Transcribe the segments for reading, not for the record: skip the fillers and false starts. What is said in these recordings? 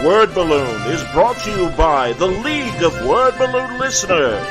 Word Balloon is brought to you by the League of Word Balloon Listeners.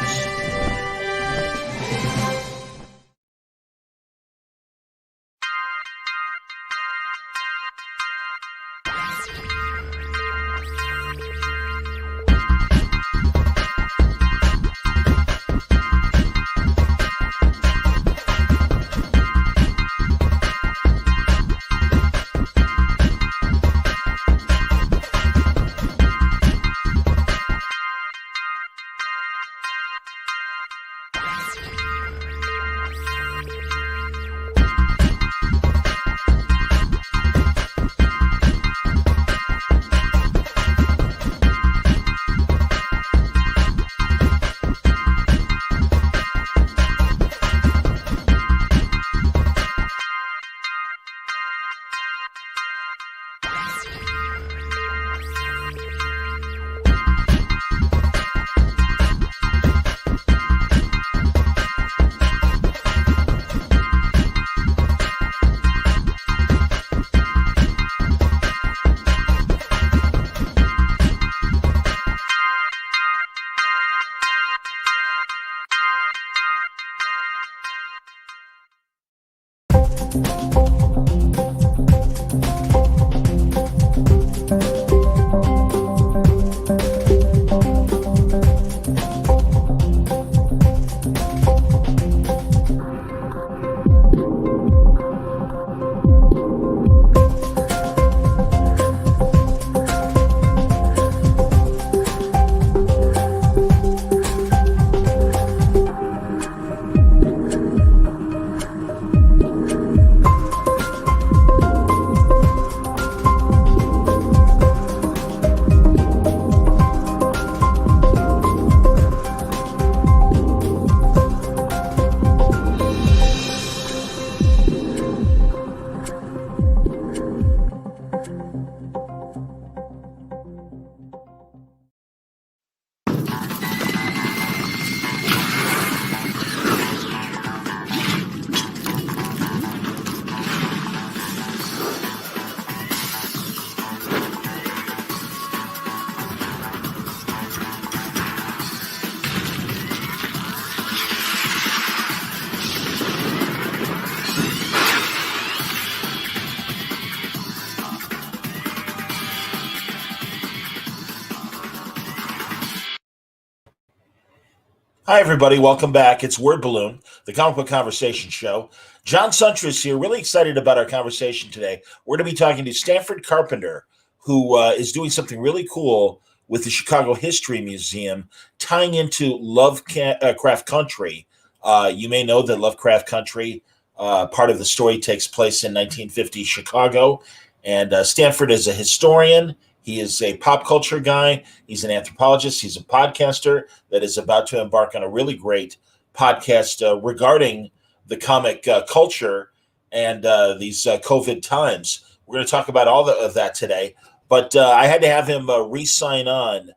Hi, everybody. Welcome back. It's Word Balloon, the comic book conversation show. John Suntress here. Really excited about our conversation today. We're going to be talking to Stamford Carpenter, who is doing something really cool with the Chicago History Museum, tying into Lovecraft Country. You may know that Lovecraft Country, part of the story takes place in 1950 Chicago, and Stamford is a historian. He is a pop culture guy. He's an anthropologist. He's a podcaster that is about to embark on a really great podcast regarding the comic culture and these COVID times. We're going to talk about all of that today. But I had to have him re-sign on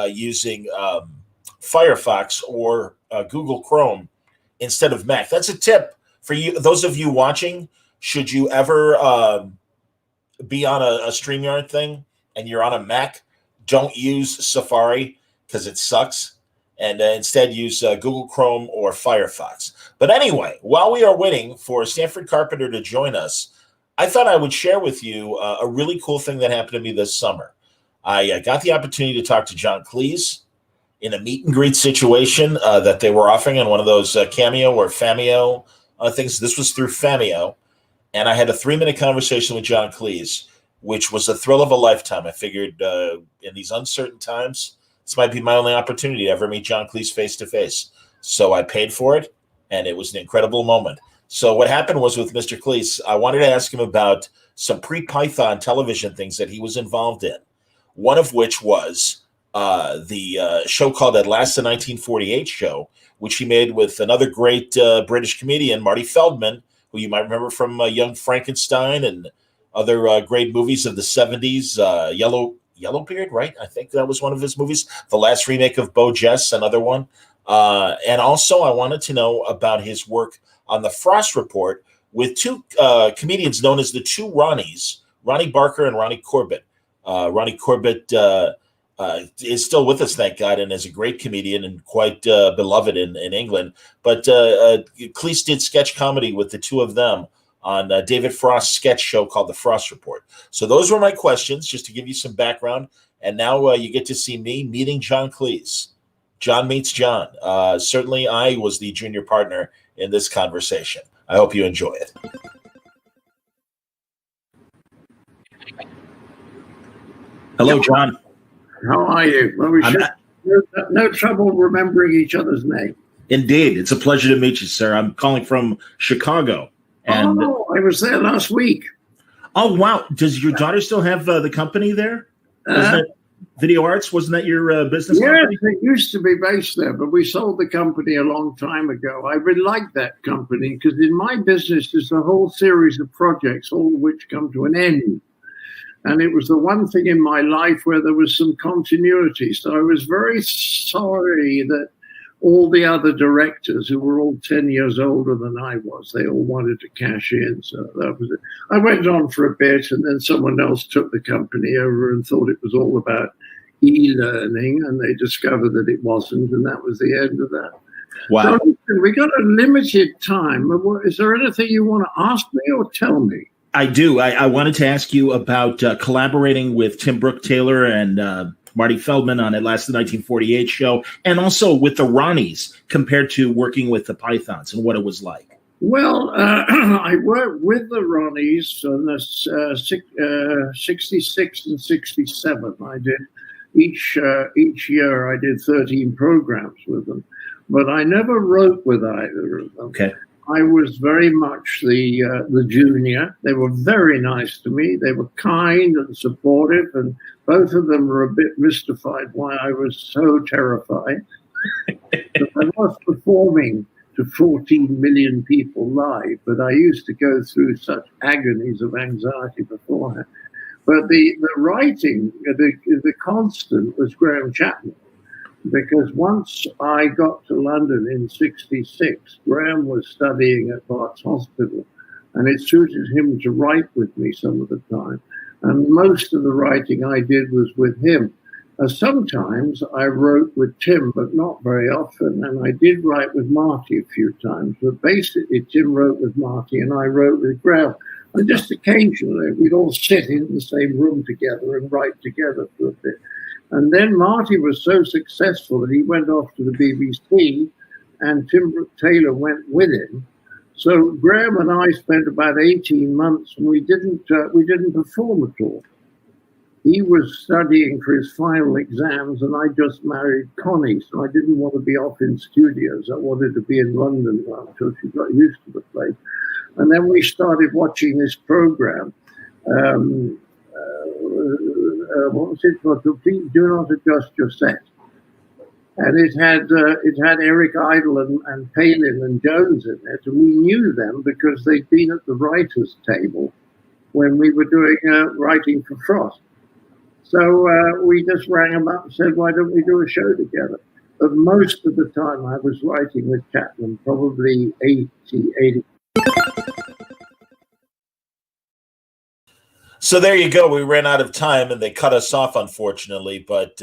using Firefox or Google Chrome instead of Mac. That's a tip for you, those of you watching. Should you ever be on a StreamYard thing and you're on a Mac, don't use Safari because it sucks, and instead use Google Chrome or Firefox. But anyway, while we are waiting for Stamford Carpenter to join us, I thought I would share with you a really cool thing that happened to me this summer. I got the opportunity to talk to John Cleese in a meet and greet situation that they were offering on one of those Cameo or Famio things. This was through Famio, and I had a 3-minute conversation with John Cleese, which was a thrill of a lifetime. I figured in these uncertain times, this might be my only opportunity to ever meet John Cleese face to face. So I paid for it, and it was an incredible moment. So what happened was with Mr. Cleese, I wanted to ask him about some pre-Python television things that he was involved in. One of which was the show called At Last, the 1948 Show, which he made with another great British comedian, Marty Feldman, who you might remember from Young Frankenstein and other great movies of the 70s, Yellowbeard, right? I think that was one of his movies. The last remake of Bo Jess, another one. And also I wanted to know about his work on the Frost Report with two comedians known as the two Ronnies, Ronnie Barker and Ronnie Corbett. Ronnie Corbett is still with us, thank God, and is a great comedian and quite beloved in England. But Cleese did sketch comedy with the two of them on David Frost's sketch show called The Frost Report. So those were my questions, just to give you some background. And now you get to see me meeting John Cleese. John meets John. Certainly I was the junior partner in this conversation. I hope you enjoy it. Hello, John. How are you? Well, we should no trouble remembering each other's name. Indeed. It's a pleasure to meet you, sir. I'm calling from Chicago. And I was there last week. Oh, wow. Does your daughter still have the company there? Video Arts? Wasn't that your business company? Yes, it used to be based there, but we sold the company a long time ago. I really liked that company because in my business, there's a whole series of projects, all of which come to an end. And it was the one thing in my life where there was some continuity. So I was very sorry that all the other directors, who were all 10 years older than I was, they all wanted to cash in. So that was it. I went on for a bit, and then someone else took the company over and thought it was all about e-learning, and they discovered that it wasn't, and that was the end of that. Wow. So listen, we got a limited time. Is there anything you want to ask me or tell me? I do. I wanted to ask you about collaborating with Tim Brooke Taylor and Marty Feldman on Atlas the 1948 show, and also with the Ronnies compared to working with the Pythons and what it was like. Well, I worked with the Ronnies on the 66 and 67. I did each year. I did 13 programs with them, but I never wrote with either of them. Okay. I was very much the junior. They were very nice to me. They were kind and supportive, and both of them were a bit mystified why I was so terrified. I was performing to 14 million people live, but I used to go through such agonies of anxiety beforehand. But the writing, the constant was Graham Chapman. Because once I got to London in 66, Graham was studying at Bart's Hospital, and it suited him to write with me some of the time. And most of the writing I did was with him. Sometimes I wrote with Tim, but not very often. And I did write with Marty a few times. But basically, Tim wrote with Marty, and I wrote with Graham. And just occasionally, we'd all sit in the same room together and write together for a bit. And then Marty was so successful that he went off to the BBC, and Tim Brooke Taylor went with him. So Graham and I spent about 18 months, and we didn't perform at all. He was studying for his final exams, and I just married Connie, so I didn't want to be off in studios. I wanted to be in London until she got used to the place. And then we started watching this program. What was it called? Do Not Adjust Your Set. And it had Eric Idle and Palin and Jones in it, and we knew them because they'd been at the writers' table when we were doing writing for Frost. So we just rang them up and said, why don't we do a show together? But most of the time I was writing with Chapman, probably 80. So there you go. We ran out of time and they cut us off, unfortunately. But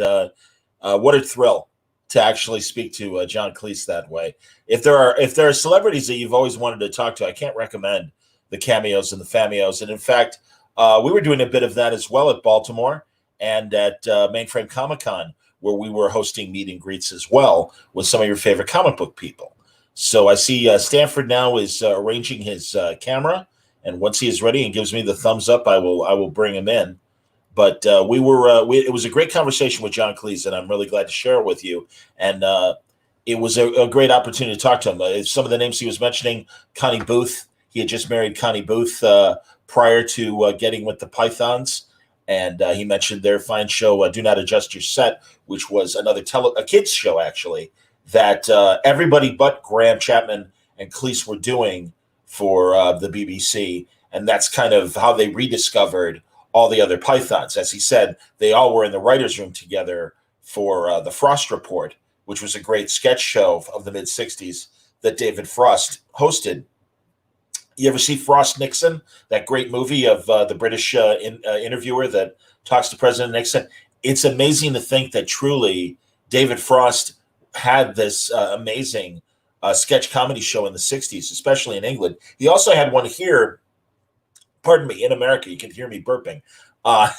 what a thrill to actually speak to John Cleese that way. If there are celebrities that you've always wanted to talk to, I can't recommend the Cameos and the Fameos. And in fact, we were doing a bit of that as well at Baltimore and at Mainframe Comic Con, where we were hosting meet and greets as well with some of your favorite comic book people. So I see Stamford now is arranging his camera. And once he is ready and gives me the thumbs up, I will bring him in. But it was a great conversation with John Cleese, and I'm really glad to share it with you. And it was a great opportunity to talk to him. Some of the names he was mentioning, Connie Booth. He had just married Connie Booth prior to getting with the Pythons. And he mentioned their fine show, Do Not Adjust Your Set, which was another a kids show, actually, that everybody but Graham Chapman and Cleese were doing for the BBC, and that's kind of how they rediscovered all the other Pythons. As he said, they all were in the writer's room together for the Frost Report, which was a great sketch show of the mid-'60s that David Frost hosted. You ever see Frost Nixon, that great movie of the British interviewer that talks to President Nixon. It's amazing to think that truly David Frost had this amazing sketch comedy show in the 60s, especially in England. He also had one here, pardon me, in America. You can hear me burping. Uh,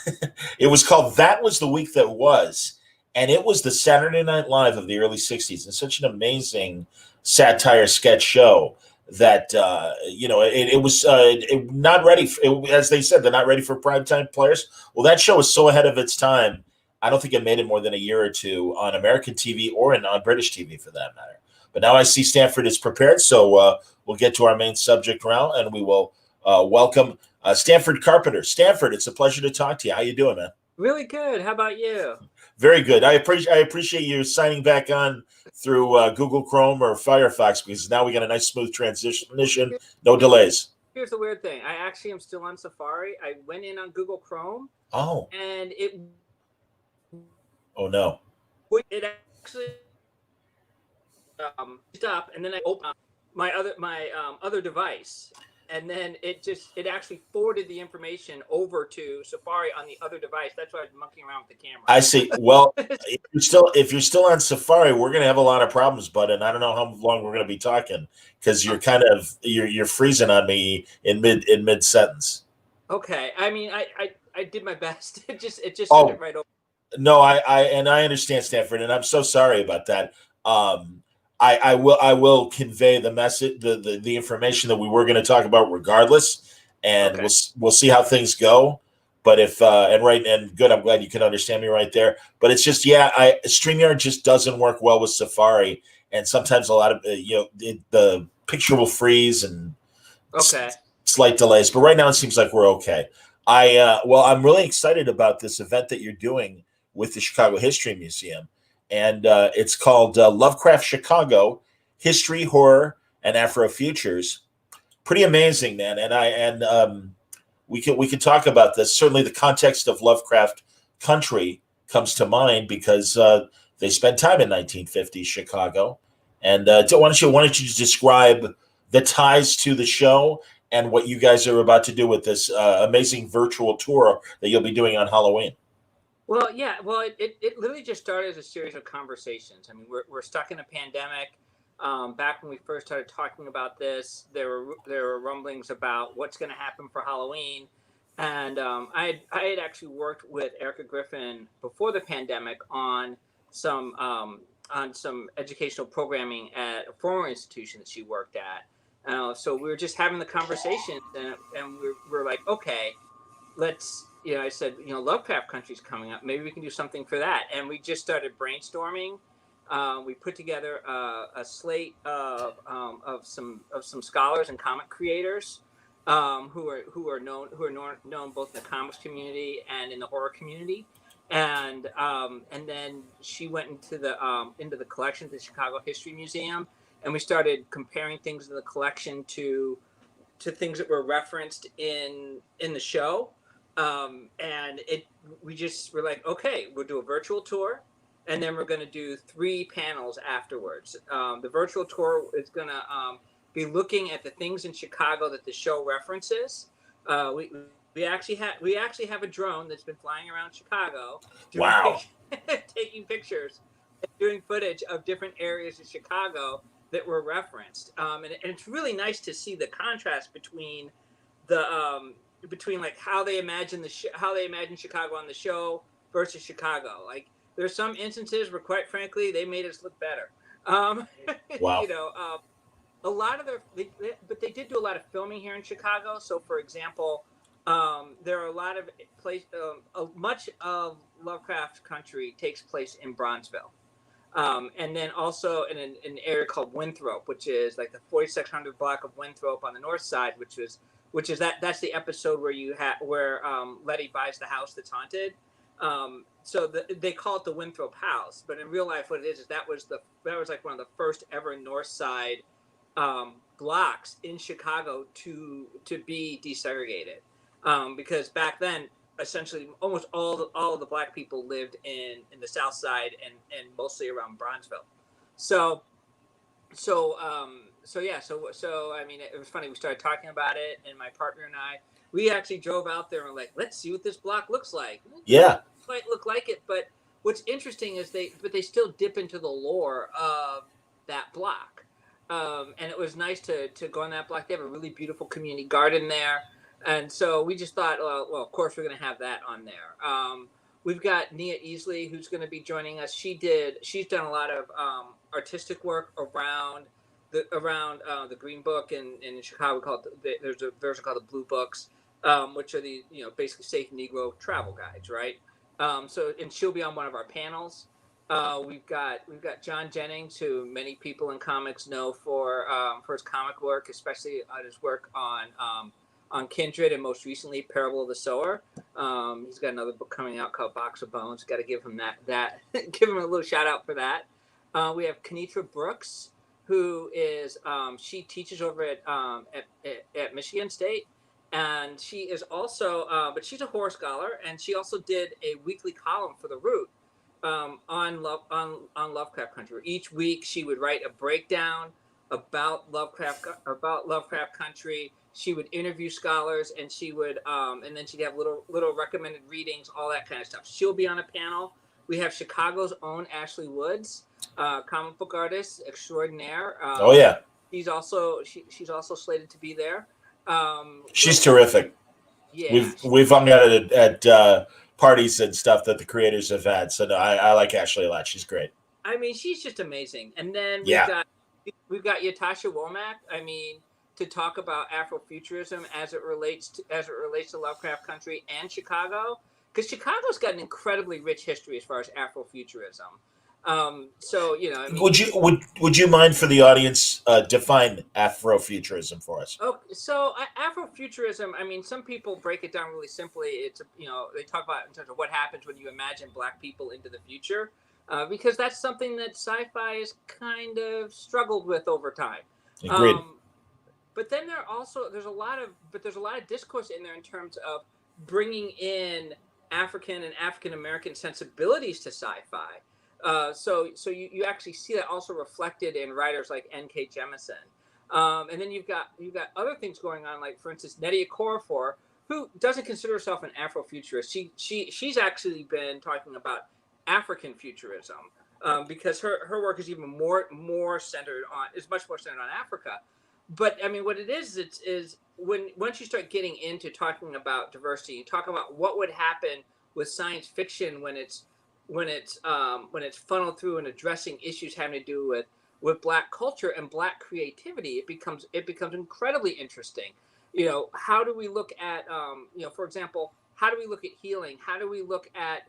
it was called That Was the Week That Was. And it was the Saturday Night Live of the early 60s. And such an amazing satire sketch show that, it was not ready. As they said, they're not ready for primetime players. Well, that show was so ahead of its time. I don't think it made it more than a year or two on American TV or on British TV for that matter. But now I see Stamford is prepared. So we'll get to our main subject round and we will welcome Stamford Carpenter. Stamford, it's a pleasure to talk to you. How you doing, man? Really good. How about you? Very good. I appreciate you signing back on through Google Chrome or Firefox because now we got a nice smooth transition, no delays. Here's the weird thing. I actually am still on Safari. I went in on Google Chrome. Oh. And it. Oh no. It actually stopped, and then I opened my other device. And then it actually forwarded the information over to Safari on the other device. That's why I was monkeying around with the camera. I see. Well, if you're still on Safari, we're going to have a lot of problems, bud. And I don't know how long we're going to be talking because you're kind of you're freezing on me in mid sentence. Okay. I mean, I did my best. It just sent it right over. No, I understand, Stanford, and I'm so sorry about that. I will convey the message, the information that we were going to talk about regardless, and okay. we'll see how things go. But if and good, I'm glad you can understand me right there. But it's just StreamYard just doesn't work well with Safari, and sometimes a lot of the picture will freeze and slight delays. But right now it seems like we're okay. I'm really excited about this event that you're doing with the Chicago History Museum. And it's called Lovecraft Chicago, History, Horror, and Afrofutures. Pretty amazing, man. And we can talk about this. Certainly, the context of Lovecraft Country comes to mind because they spent time in 1950s Chicago. And why don't you describe the ties to the show and what you guys are about to do with this amazing virtual tour that you'll be doing on Halloween? Well, yeah. Well, it literally just started as a series of conversations. I mean, we're stuck in a pandemic. Back when we first started talking about this, there were rumblings about what's going to happen for Halloween, and I had actually worked with Erica Griffin before the pandemic on some educational programming at a former institution that she worked at. So we were just having the conversation, and we're like, okay, let's. I said, Lovecraft Country's coming up. Maybe we can do something for that. And we just started brainstorming. We put together a slate of some scholars and comic creators who are known both in the comics community and in the horror community. And then she went into the collection at the Chicago History Museum, and we started comparing things in the collection to things that were referenced in the show. We're like, okay, we'll do a virtual tour, and then we're going to do 3 panels afterwards. The virtual tour is going to be looking at the things in Chicago that the show references. We actually have a drone that's been flying around Chicago, taking pictures, and doing footage of different areas of Chicago that were referenced. And it's really nice to see the contrast between like how they imagine Chicago on the show versus Chicago. Like there's some instances where, quite frankly, they made us look better. Wow. A lot of but they did do a lot of filming here in Chicago. So, for example, there are a lot of much of Lovecraft Country takes place in Bronzeville. And then also in an area called Winthrop, which is like the 4600 block of Winthrop on the north side, which is that's the episode where Letty buys the house that's haunted. So they call it the Winthrop House, but in real life, what it is that was like one of the first ever North Side blocks in Chicago to be desegregated, because back then, essentially, almost all of the black people lived in the South Side and mostly around Bronzeville. So I mean, it was funny. We started talking about it, and my partner and we actually drove out there and were like, let's see what this block looks like. It Yeah. doesn't quite look like it, but what's interesting is they still dip into the lore of that block. And it was nice to go on that block. They have a really beautiful community garden there. And so we just thought, well, of course we're going to have that on there. We've got Nia Easley, who's going to be joining us. She's done a lot of artistic work around the Green Book in Chicago. There's a version called the Blue Books, which are the basically safe Negro travel guides, right? And she'll be on one of our panels. We've got John Jennings, who many people in comics know for his comic work, especially on his work on Kindred, and most recently Parable of the Sower. He's got another book coming out called Box of Bones. Got to give him that give him a little shout out for that. We have Kenitra Brooks, who is she teaches over at Michigan State, and she is also but she's a horror scholar, and she also did a weekly column for The Root on Lovecraft Country. Each week she would write a breakdown about Lovecraft Country. She would interview scholars, and she would and then she'd have little recommended readings, all that kind of stuff. She'll be on a panel. We have Chicago's own Ashley Woods, comic book artist extraordinaire. Oh yeah, she's also slated to be there. She's terrific. Yeah, we've hung out at parties and stuff that the creators have had. So no, I like Ashley a lot. She's great. I mean, she's just amazing. And then we've got Yatasha Womack. I mean, to talk about Afrofuturism as it relates to Lovecraft Country and Chicago, because Chicago's got an incredibly rich history as far as Afrofuturism. So I mean, would you mind for the audience define Afrofuturism for us? Oh, so Afrofuturism. I mean, some people break it down really simply. It's they talk about it in terms of what happens when you imagine Black people into the future, because that's something that sci-fi has kind of struggled with over time. Agreed. But then there's a lot of discourse in there in terms of bringing in African and African American sensibilities to sci-fi. So you actually see that also reflected in writers like N.K. Jemisin. And then you've got other things going on, like for instance Nnedi Okorafor, who doesn't consider herself an Afrofuturist. She's actually been talking about African futurism because her work is even more centered on much more centered on Africa. But I mean, what it is once you start getting into talking about diversity, you talk about what would happen with science fiction when it's funneled through and addressing issues having to do with Black culture and Black creativity. It becomes incredibly interesting. How do we look at for example, how do we look at healing? How do we look at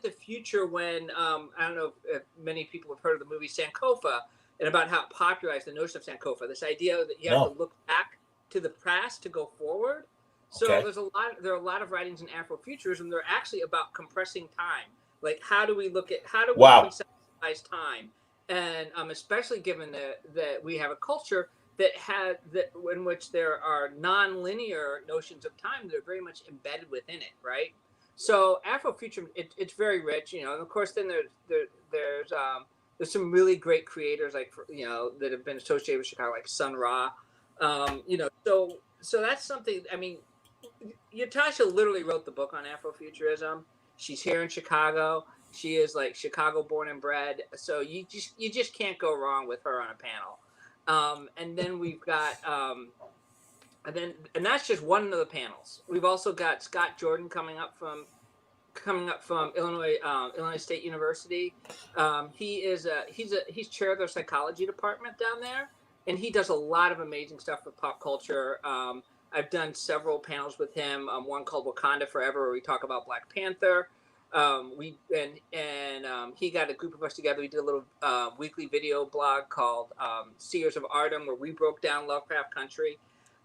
the future when I don't know if many people have heard of the movie Sankofa, and about how it popularized the notion of Sankofa, this idea that you have to look back to the past to go forward. So there are a lot of writings in Afrofuturism. They're actually about compressing time. Like how do we conceptualize time? And especially given that we have a culture in which there are non-linear notions of time that are very much embedded within it, right? So Afrofuturism, it's very rich, and of course then there's some really great creators that have been associated with Chicago, like Sun Ra. So that's something. I mean, Yatasha literally wrote the book on Afrofuturism. She's here in Chicago. She is like Chicago born and bred. So you just can't go wrong with her on a panel. And then we've got and that's just one of the panels. We've also got Scott Jordan coming up from Illinois State University. He's chair of their psychology department down there, and he does a lot of amazing stuff with pop culture. I've done several panels with him. One called Wakanda Forever, where we talk about Black Panther. He got a group of us together. We did a little weekly video blog called Seers of Artem, where we broke down Lovecraft Country.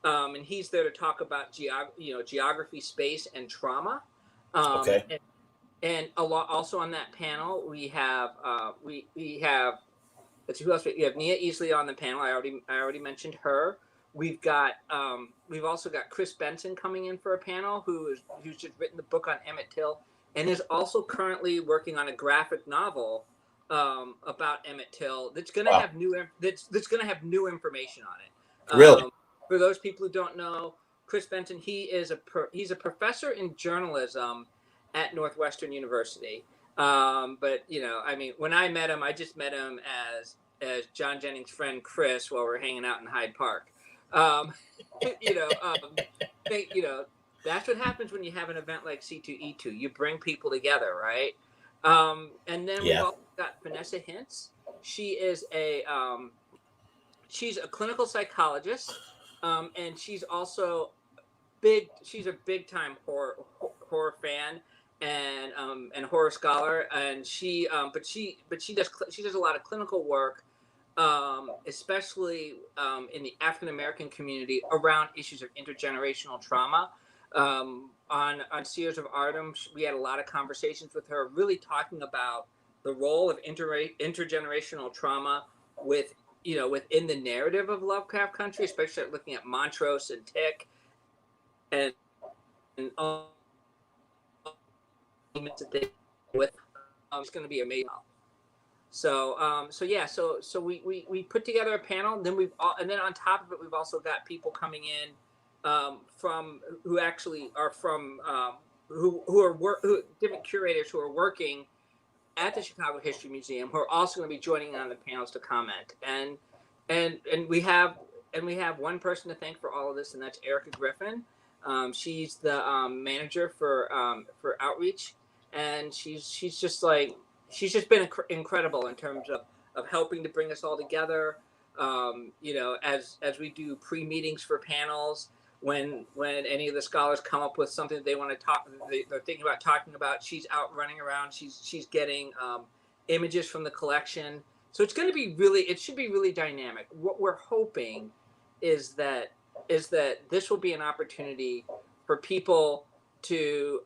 And he's there to talk about geography, space, and trauma. And a lot also on that panel we have let's see who else. We have Nia Easley on the panel. I already mentioned her. We've also got Chris Benson coming in for a panel who's just written the book on Emmett Till and is also currently working on a graphic novel about Emmett Till that's going to have that's going to have new information on it. Really? For those people who don't know, Chris Benton, he's a professor in journalism at Northwestern University. But I mean, when I met him, I just met him as John Jennings' friend Chris while we're hanging out in Hyde Park. Um, you know, um, that's what happens when you have an event like C2E2. You bring people together, right? And then we've also got Vanessa Hintz. She is she's a clinical psychologist, and she's also she's a big time horror fan and horror scholar, and she does a lot of clinical work, especially in the African American community around issues of intergenerational trauma. On Sears of Artem, we had a lot of conversations with her, really talking about the role of intergenerational trauma within the narrative of Lovecraft Country, especially looking at Montrose and Tick and with it's going to be amazing. So we put together a panel. Then and then on top of it, we've also got people coming in from who actually are from different curators who are working at the Chicago History Museum, who are also going to be joining on the panels to comment. And we have one person to thank for all of this, and that's Erica Griffin. She's the manager for outreach, and she's just been incredible in terms of helping to bring us all together. As we do pre-meetings for panels, when any of the scholars come up with something that they want to they're thinking about talking about, she's out running around. She's getting images from the collection. So it should be really dynamic. What we're hoping is that this will be an opportunity for people to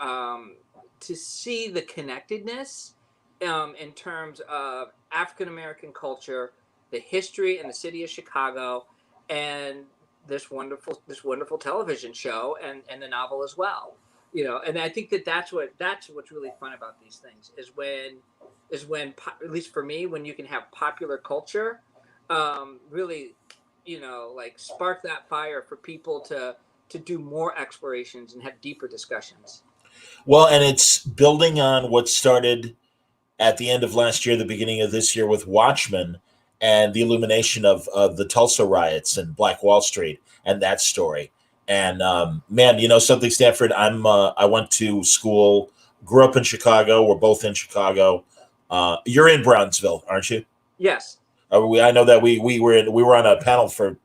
see the connectedness in terms of African American culture, the history and the city of Chicago, and this wonderful television show and the novel as well. And I think that's what's really fun about these things is when at least for me, when you can have popular culture really spark that fire for people to do more explorations and have deeper discussions. Well, and it's building on what started at the end of last year, the beginning of this year with Watchmen and the illumination of the Tulsa riots and Black Wall Street and that story. And man, something, Stanford, I went to school, grew up in Chicago. We're both in Chicago. You're in Brownsville, aren't you? Yes. I know that we were on a panel for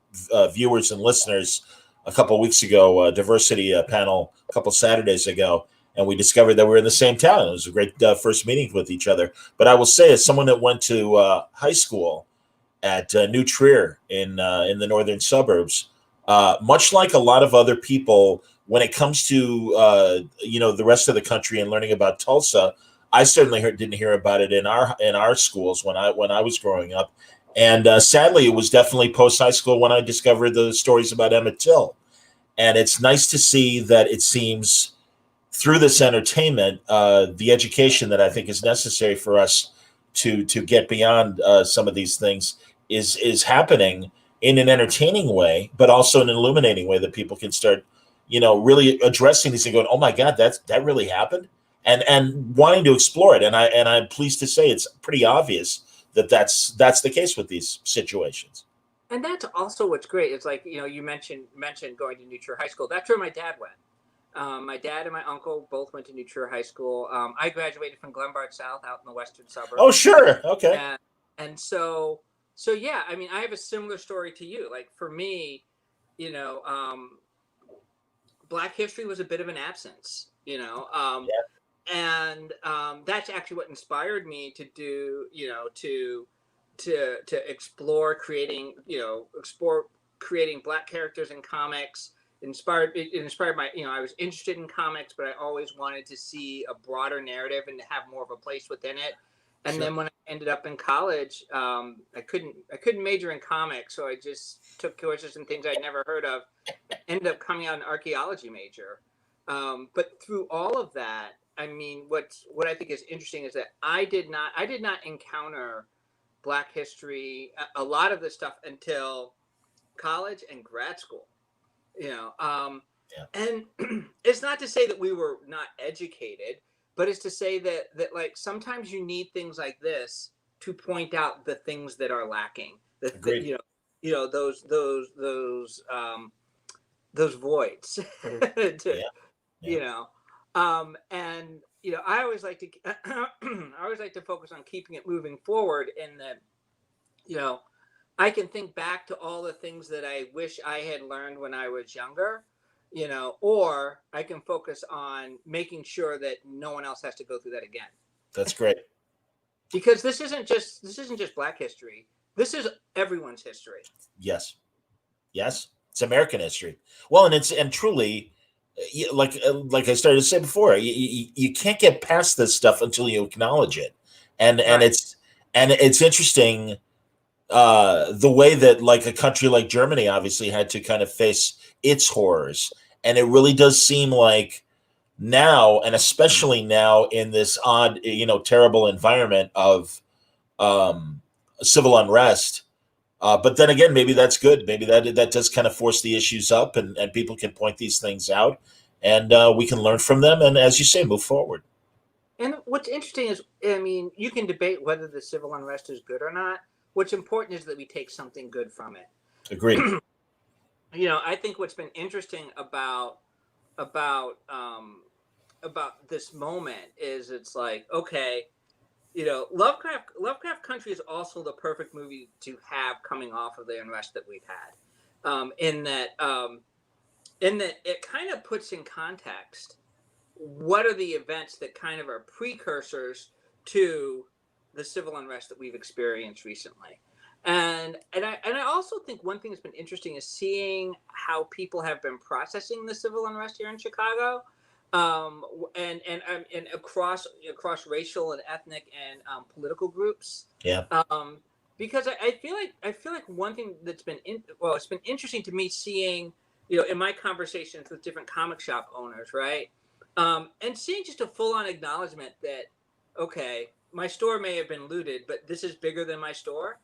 viewers and listeners a couple of weeks ago, a diversity panel a couple of Saturdays ago, and we discovered that we were in the same town. It was a great first meeting with each other. But I will say, as someone that went to high school at New Trier in the northern suburbs, much like a lot of other people, when it comes to the rest of the country and learning about Tulsa, I certainly didn't hear about it in our schools when I was growing up. And sadly, it was definitely post high school when I discovered the stories about Emmett Till. And it's nice to see that it seems through this entertainment, the education that I think is necessary for us to get beyond some of these things is happening in an entertaining way, but also in an illuminating way that people can start, really addressing these and going, "Oh my God, that really happened," and wanting to explore it. And I'm pleased to say it's pretty obvious that that's the case with these situations. And that's also what's great. It's like, you mentioned going to New Trier High School. That's where my dad went. My dad and my uncle both went to New Trier High School. I graduated from Glenbard South out in the western suburbs. Oh, sure. Okay. And so yeah, I mean, I have a similar story to you. Like for me, Black history was a bit of an absence, and that's actually what inspired me to do, to explore creating Black characters in comics. It inspired my, I was interested in comics, but I always wanted to see a broader narrative and to have more of a place within it. And Then when I ended up in college, I couldn't major in comics, so I just took courses in things I'd never heard of. Ended up coming out an archaeology major, but through all of that, I mean, what I think is interesting is that I did not encounter Black history, a lot of this stuff, until college and grad school. You know, Yeah. and it's not to say that we were not educated, but it's to say that like sometimes you need things like this to point out the things that are lacking. Agreed. Those voids. to, Yeah. Yeah. you know, and I always like to focus on keeping it moving forward, in that I can think back to all the things that I wish I had learned when I was younger, or I can focus on making sure that no one else has to go through that again. That's great. Because this isn't just Black history. This is everyone's history. Yes. Yes. It's American history. Well, and truly, like I started to say before, you can't get past this stuff until you acknowledge it, and Right. it's interesting. The way that like a country like Germany obviously had to kind of face its horrors. And it really does seem like now, and especially now in this odd, terrible environment of civil unrest. But then again, maybe that's good. Maybe that does kind of force the issues up, and people can point these things out, and we can learn from them. And as you say, move forward. And what's interesting is, I mean, you can debate whether the civil unrest is good or not. What's important is that we take something good from it. Agreed. I think what's been interesting about this moment is, it's like, okay, Lovecraft Country is also the perfect movie to have coming off of the unrest that we've had, in that it kind of puts in context what are the events that kind of are precursors to the civil unrest that we've experienced recently. And I also think one thing that's been interesting is seeing how people have been processing the civil unrest here in Chicago, and across racial and ethnic and political groups. Yeah. Because I feel like one thing that's been it's been interesting to me, seeing in my conversations with different comic shop owners, right, and seeing just a full-on acknowledgement that, okay, my store may have been looted, but this is bigger than my store.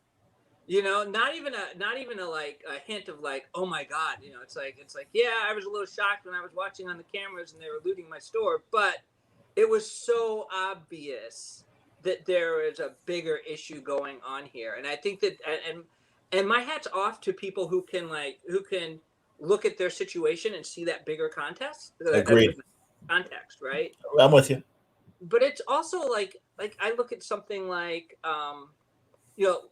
Not even a like a hint of like, oh my God, it's like, yeah, I was a little shocked when I was watching on the cameras and they were looting my store, but it was so obvious that there is a bigger issue going on here. And I think that, and my hat's off to people who can look at their situation and see that bigger context. Agreed. Context, right? I'm with you. But it's also like I look at something like,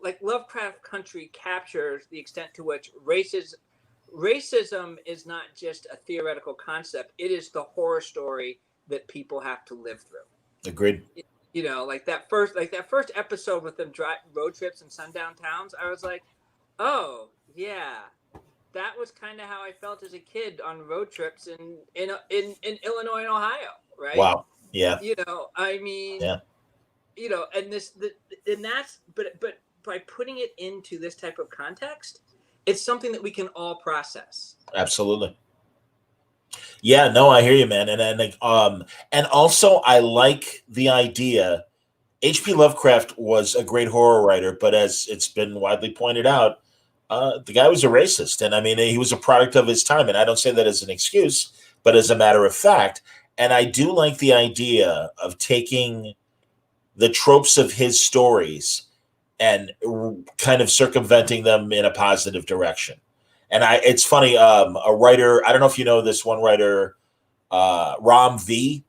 like Lovecraft Country captures the extent to which racism is not just a theoretical concept. It is the horror story that people have to live through. Agreed. Like that first episode with them road trips in sundown towns, I was like, oh yeah, that was kind of how I felt as a kid on road trips in Illinois and Ohio, right? Wow. Yeah. I mean, yeah. And that's, but by putting it into this type of context, it's something that we can all process. Absolutely. Yeah, no, I hear you, man. And also I like the idea. H.P. Lovecraft was a great horror writer, but as it's been widely pointed out, the guy was a racist. And I mean, he was a product of his time. And I don't say that as an excuse, but as a matter of fact. And I do like the idea of taking the tropes of his stories and kind of circumventing them in a positive direction. And it's funny, a writer, I don't know if you know this one writer, Ram V.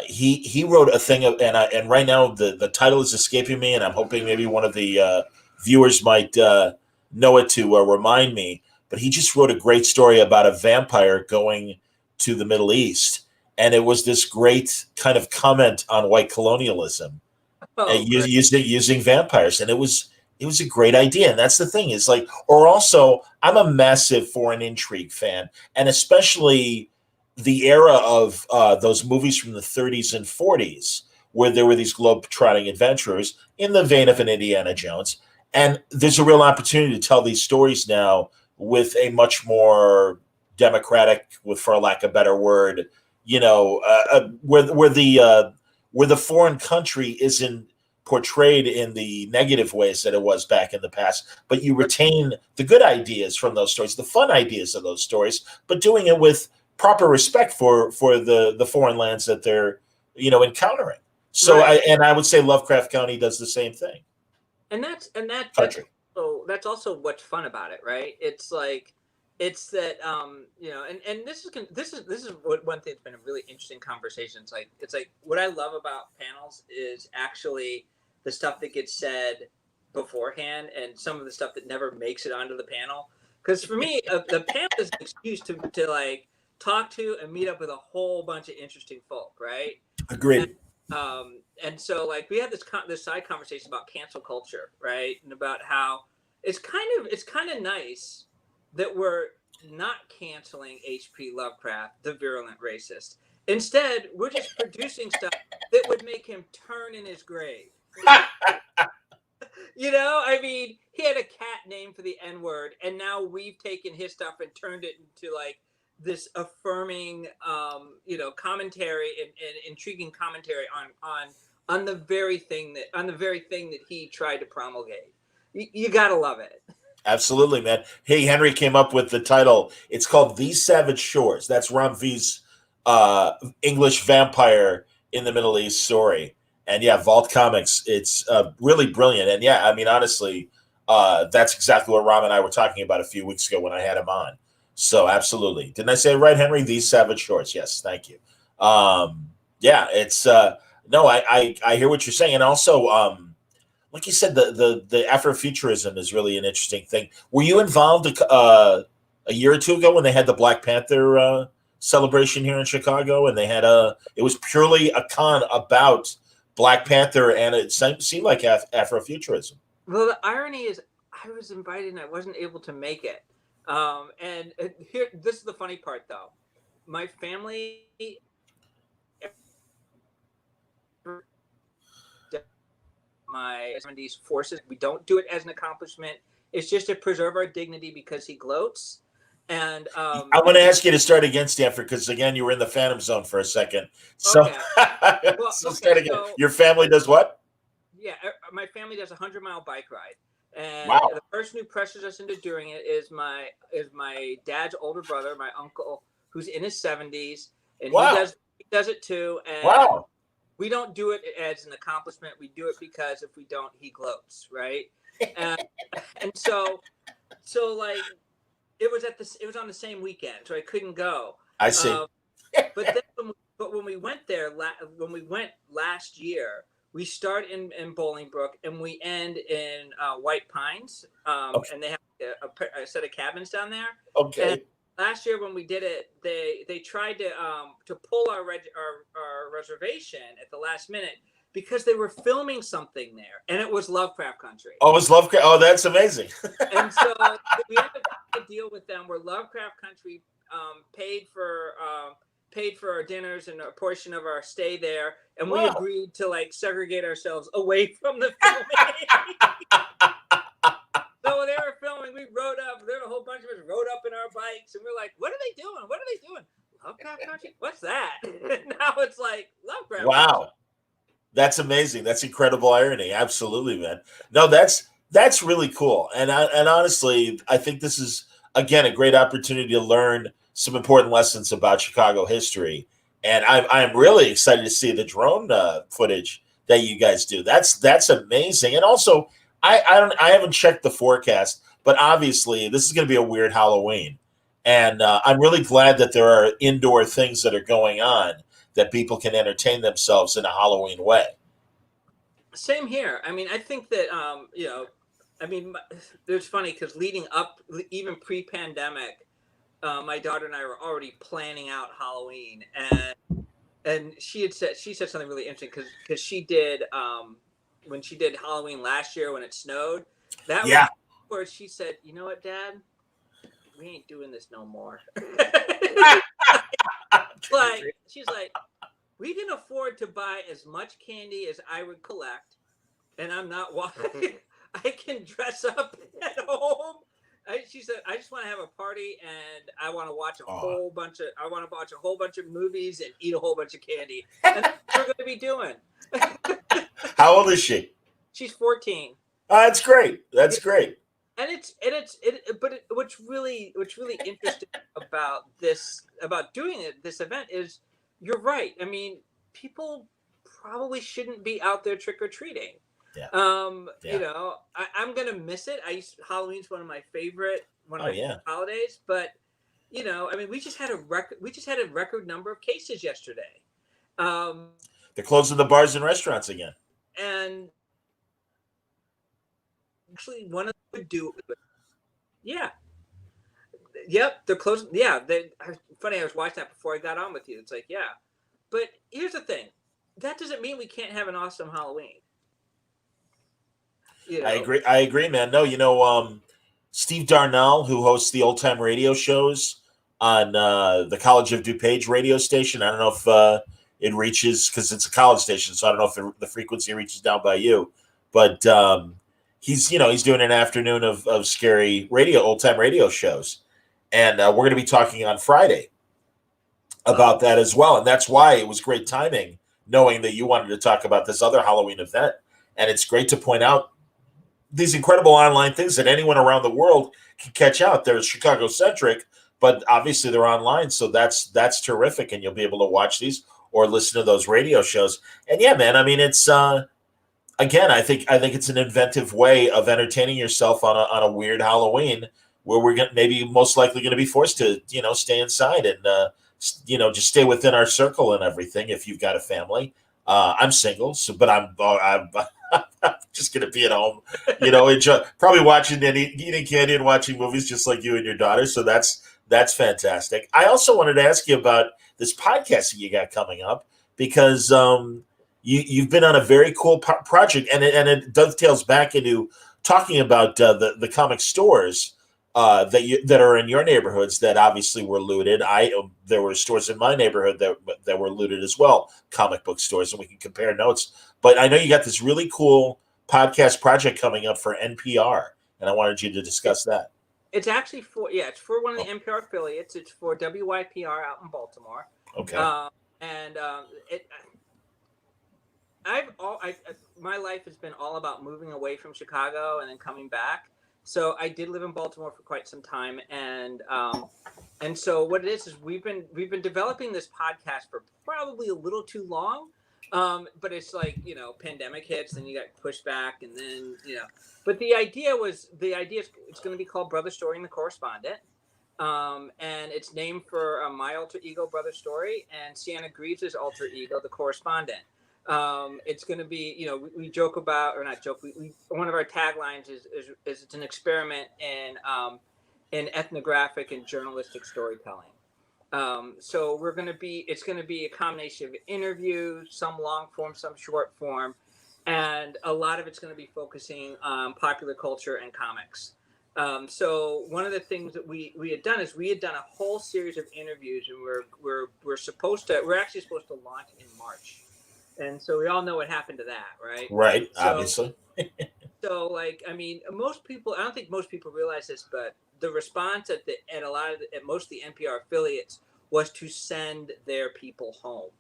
He wrote a thing, and right now the title is escaping me, and I'm hoping maybe one of the viewers might know it to remind me. But he just wrote a great story about a vampire going to the Middle East, and it was this great kind of comment on white colonialism, using vampires, and it was a great idea. And that's the thing, is like, or also, I'm a massive foreign intrigue fan, and especially the era of those movies from the 30s and 40s, where there were these globe-trotting adventurers in the vein of an Indiana Jones. And there's a real opportunity to tell these stories now with a much more democratic, for lack of a better word, where the foreign country isn't portrayed in the negative ways that it was back in the past, but you retain the good ideas from those stories, the fun ideas of those stories, but doing it with proper respect for the foreign lands that they're encountering. So Right. I would say Lovecraft County does the same thing. Country. That's also what's fun about it, right? It's like it's that and this is one thing that's been a really interesting conversation. It's like what I love about panels is actually the stuff that gets said beforehand and some of the stuff that never makes it onto the panel. Because for me, the panel is an excuse to like talk to and meet up with a whole bunch of interesting folk, right? Agreed. And so like we had this side conversation about cancel culture, right? And about how it's kind of nice that we're not canceling H.P. Lovecraft, the virulent racist. Instead, we're just producing stuff that would make him turn in his grave. I mean, he had a cat named for the N-word, and now we've taken his stuff and turned it into like this affirming, commentary and intriguing commentary on the very thing that he tried to promulgate. You gotta love it. Absolutely, man. Hey, Henry came up with the title. It's called These Savage Shores. That's Ram V's English vampire in the Middle East story. And yeah, Vault Comics. It's really brilliant. And yeah, I mean, honestly, that's exactly what Ram and I were talking about a few weeks ago when I had him on. So absolutely. Didn't I say it right, Henry? These Savage Shores. Yes, thank you. Yeah, it's no, I hear what you're saying. And also, like you said, the Afrofuturism is really an interesting thing. Were you involved a year or two ago when they had the Black Panther celebration here in Chicago? And they had it was purely a con about Black Panther, and it seemed like Afrofuturism. Well, the irony is I was invited and I wasn't able to make it. And here, this is the funny part though. My family my 70s forces. We don't do it as an accomplishment. It's just to preserve our dignity because he gloats. And I'm going to ask you to start again, Stanford, because again, you were in the Phantom Zone for a second. So, okay. Start again. So, your family does what? Yeah, my family does a 100-mile bike ride, and wow. The person who pressures us into doing it is my dad's older brother, my uncle, who's in his 70s, and wow. he does it too. And wow. We don't do it as an accomplishment. We do it because if we don't, he gloats, right? And so like it was on the same weekend, so I couldn't go. I see. But when we went there, when we went last year, we start in Bolingbrook and we end in White Pines, okay. and they have a set of cabins down there. Okay. And last year when we did it, they tried to pull our reservation at the last minute because they were filming something there, and it was Lovecraft Country. Oh, it was Lovecraft. Oh, that's amazing. And so we had to deal with them where Lovecraft Country paid for our dinners and a portion of our stay there, and we agreed to like segregate ourselves away from the filming. So when they were filming, we rode up. There were a whole bunch of us rode up in our bikes, and we're like, "What are they doing? What are they doing? Lovecraft Country? What's that?" Now it's like Lovecraft. Wow, Country. That's amazing. That's incredible irony. Absolutely, man. No, that's really cool. And honestly, I think this is again a great opportunity to learn some important lessons about Chicago history. And I'm really excited to see the drone footage that you guys do. That's amazing. And also, I haven't checked the forecast, but obviously this is going to be a weird Halloween. And I'm really glad that there are indoor things that are going on that people can entertain themselves in a Halloween way. Same here. I mean, I think that it's funny because leading up, even pre-pandemic, my daughter and I were already planning out Halloween, and she said something really interesting because she did when she did Halloween last year when it snowed. That was where she said, "You know what, Dad? We ain't doing this no more." Like she's like, we can afford to buy as much candy as I would collect, and I'm not walking. I can dress up at home She said, I just want to have a party and I want to watch Oh. I want to watch a whole bunch of movies and eat a whole bunch of candy. And that's what we're going to be doing. How old is she? She's 14. That's great. That's great. And what's really interesting about doing this event is you're right. I mean, people probably shouldn't be out there trick or treating. Yeah. You know, I'm gonna miss it. Halloween's one of my favorite holidays, but you know, I mean, we just had a record number of cases yesterday. They're closing the bars and restaurants again. And actually, one of them would do it. Yeah. Yep, they're closing. Yeah, funny. I was watching that before I got on with you. It's like, yeah, but here's the thing: that doesn't mean we can't have an awesome Halloween. You know? I agree, man. No, you know, Steve Darnell, who hosts the old time radio shows on the College of DuPage radio station. I don't know if it reaches, because it's a college station, so I don't know if the frequency reaches down by you. But he's doing an afternoon of scary old time radio shows, and we're going to be talking on Friday about that as well. And that's why it was great timing, knowing that you wanted to talk about this other Halloween event. And it's great to point out these incredible online things that anyone around the world can catch out. They're Chicago centric, but obviously they're online. So that's terrific. And you'll be able to watch these or listen to those radio shows. And yeah, man, I mean, it's, again, I think it's an inventive way of entertaining yourself on a weird Halloween where we're maybe most likely going to be forced to, stay inside and, just stay within our circle and everything. If you've got a family, I'm single, but I'm just going to be at home, enjoy, probably watching and eating candy and watching movies just like you and your daughter. So that's fantastic. I also wanted to ask you about this podcast that you got coming up because you've been on a very cool project, and it dovetails back into talking about the comic stores that are in your neighborhoods that obviously were looted. There were stores in my neighborhood that were looted as well, comic book stores, and we can compare notes. But I know you got this really cool podcast project coming up for NPR, and I wanted you to discuss that. It's actually it's for one of the NPR affiliates. It's for WYPR out in Baltimore. Okay. My life has been all about moving away from Chicago and then coming back. So I did live in Baltimore for quite some time, and so what it is we've been developing this podcast for probably a little too long, but it's like pandemic hits, then you got pushed back, and then But the idea is it's going to be called Brother Story and the Correspondent, and it's named for my alter ego Brother Story and Sienna Greaves' alter ego the Correspondent. It's going to be, we joke about, or not joke. One of our taglines is it's an experiment in ethnographic and journalistic storytelling. So it's going to be a combination of interviews, some long form, some short form, and a lot of it's going to be focusing on popular culture and comics. So one of the things that we had done is we had done a whole series of interviews, and we're actually supposed to launch in March. And so we all know what happened to that, right? Right, obviously. So, I don't think most people realize this, but the response at most of the NPR affiliates was to send their people home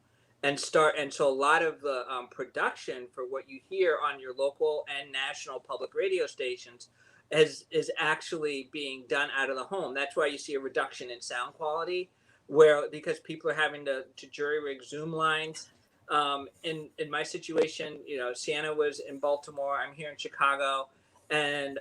and so a lot of the production for what you hear on your local and national public radio stations is actually being done out of the home. That's why you see a reduction in sound quality, because people are having to jury rig Zoom lines. In my situation, Sienna was in Baltimore. I'm here in Chicago, and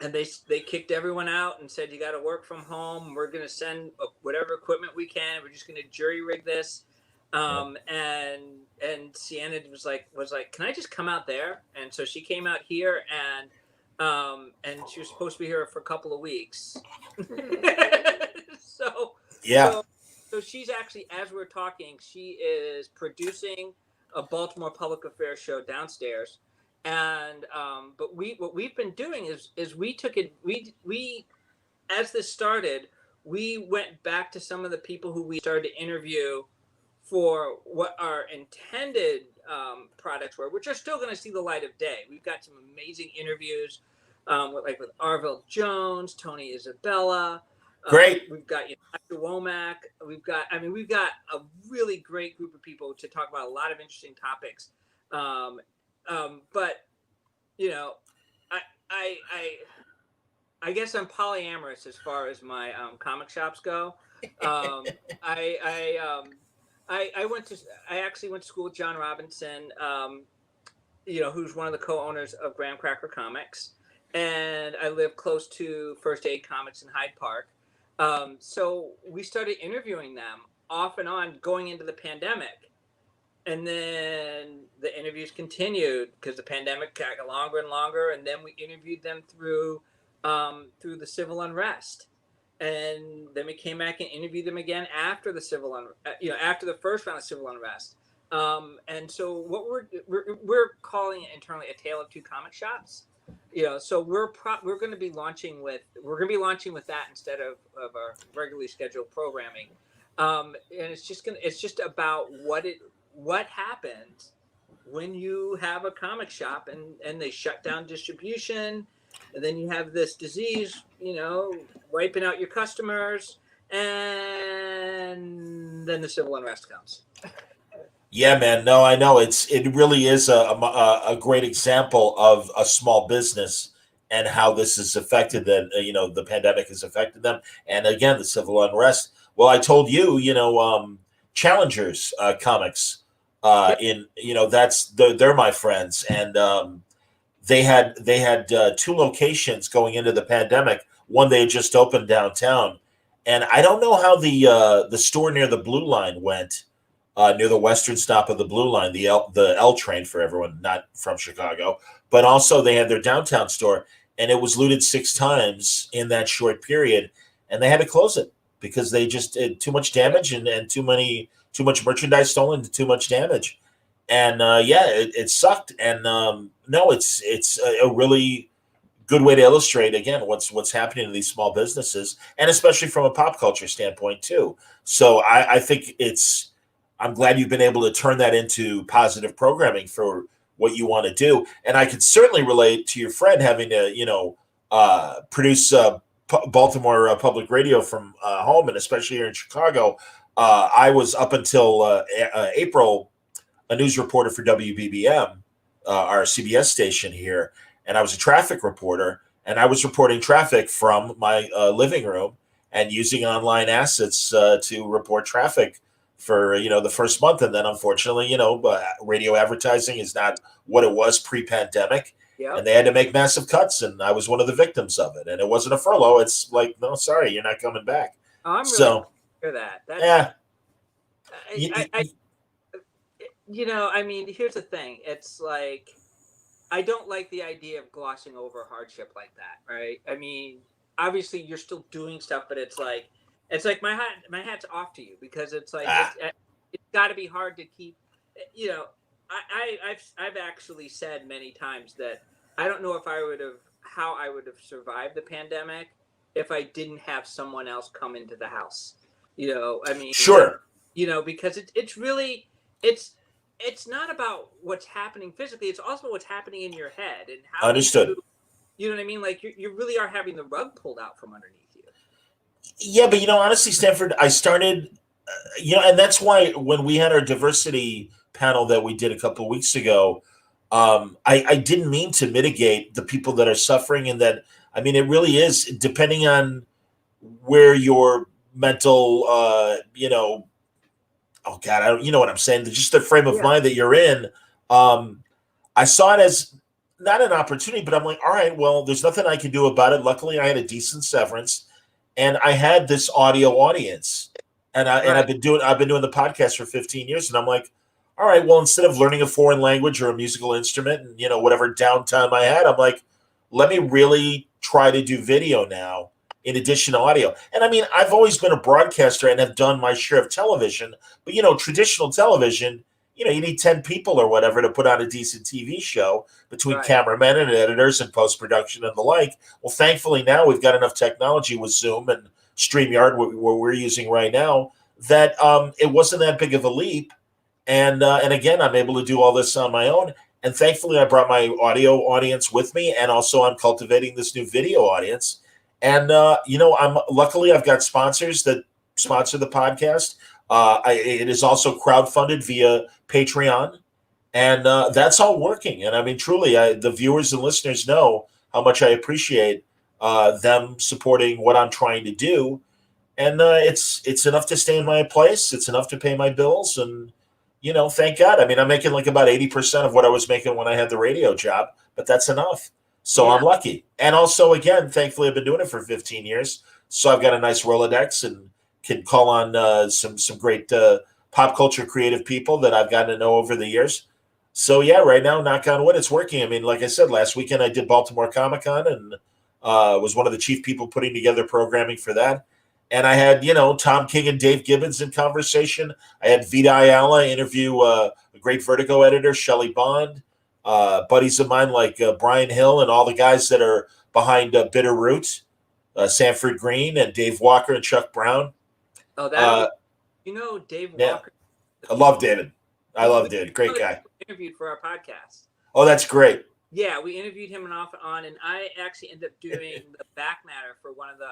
they kicked everyone out and said, you got to work from home. We're going to send whatever equipment we can. We're just going to jury rig this. And Sienna was like, can I just come out there? And so she came out here, and she was supposed to be here for a couple of weeks. So she's actually, as we're talking, she is producing a Baltimore Public Affairs show downstairs, and but what we've been doing is we took it. We as this started, we went back to some of the people who we started to interview for what our intended products were, which are still going to see the light of day. We've got some amazing interviews with Arville Jones, Tony Isabella. Great. We've got Dr. Womack. We've got a really great group of people to talk about a lot of interesting topics. But I guess I'm polyamorous as far as my comic shops go. I actually went to school with John Robinson, who's one of the co-owners of Graham Cracker Comics, and I live close to First Aid Comics in Hyde Park. So we started interviewing them off and on going into the pandemic. And then the interviews continued because the pandemic got longer and longer. And then we interviewed them through the civil unrest. And then we came back and interviewed them again after the after the first round of civil unrest. And so what we're calling it internally a tale of two comic shops. So we're going to be launching with that instead of our regularly scheduled programming. And it's just about what happens when you have a comic shop and they shut down distribution, and then you have this disease, wiping out your customers, and then the civil unrest comes. Yeah, man. No, I know it really is a great example of a small business and how this has affected them. The pandemic has affected them, and again, the civil unrest. Well, I told you, Challengers Comics. They're my friends, and they had two locations going into the pandemic. One they had just opened downtown, and I don't know how the store near the Blue Line went. Near the western stop of the Blue Line, the L train for everyone not from Chicago, but also they had their downtown store, and it was looted 6 times in that short period, and they had to close it because they just did too much damage and too much merchandise stolen, too much damage, and it sucked. And no, it's a really good way to illustrate again what's happening to these small businesses, and especially from a pop culture standpoint too. So I think I'm glad you've been able to turn that into positive programming for what you want to do. And I can certainly relate to your friend having to, produce Baltimore public radio from home, and especially here in Chicago. I was up until April a news reporter for WBBM, our CBS station here, and I was a traffic reporter, and I was reporting traffic from my living room and using online assets to report traffic for the first month. And then unfortunately radio advertising is not what it was pre-pandemic. Yep. And they had to make massive cuts, and I was one of the victims of it. And it wasn't a furlough. It's like, no, sorry, you're not coming back. Oh, I'm really for that. Here's the thing. It's like, I don't like the idea of glossing over hardship like that, right? I mean, obviously you're still doing stuff, but it's like my hat's off to you, because it's like it's got to be hard to keep. I've actually said many times that I don't know how I would have survived the pandemic if I didn't have someone else come into the house. Sure. Because it's really it's not about what's happening physically. It's also what's happening in your head and how. Understood. You know what I mean? Like you really are having the rug pulled out from underneath you. Yeah, but honestly, Stanford, I started, and that's why when we had our diversity panel that we did a couple of weeks ago, I didn't mean to mitigate the people that are suffering, and that, it really is depending on where your mental, oh God, you know what I'm saying? Just the frame of mind that you're in. I saw it as not an opportunity, but I'm like, all right, well, there's nothing I can do about it. Luckily, I had a decent severance, and I had this audio audience, and I've been doing the podcast for 15 years, and I'm like, all right, well, instead of learning a foreign language or a musical instrument, and whatever downtime I had, I'm like, let me really try to do video now in addition to audio. And I've always been a broadcaster and have done my share of television, but traditional television, you need 10 people or whatever to put on a decent TV show between cameramen and editors and post-production and the like. Well, thankfully now we've got enough technology with Zoom and StreamYard, what we're using right now, that it wasn't that big of a leap. And again, I'm able to do all this on my own. And thankfully, I brought my audio audience with me, and also I'm cultivating this new video audience. And luckily I've got sponsors that sponsor the podcast. It is also crowdfunded via Patreon, and that's all working. And I mean, truly, the viewers and listeners know how much I appreciate them supporting what I'm trying to do. And it's enough to stay in my place. It's enough to pay my bills, and thank God. I mean, I'm making like about 80% of what I was making when I had the radio job, but that's enough. So I'm lucky. And also, again, thankfully, I've been doing it for 15 years, so I've got a nice Rolodex and can call on some great pop culture creative people that I've gotten to know over the years. So yeah, right now, knock on wood, it's working. I mean, like I said, last weekend I did Baltimore Comic Con and was one of the chief people putting together programming for that. And I had, Tom King and Dave Gibbons in conversation. I had Vita Ayala interview a great Vertigo editor, Shelley Bond, buddies of mine like Brian Hill and all the guys that are behind Bitter Root, Sanford Green and Dave Walker and Chuck Brown. Oh, that Dave Walker. I love David. I love David. Great guy. Interviewed for our podcast. Oh, that's great. Yeah, we interviewed him and off and on, and I actually ended up doing the back matter for one of the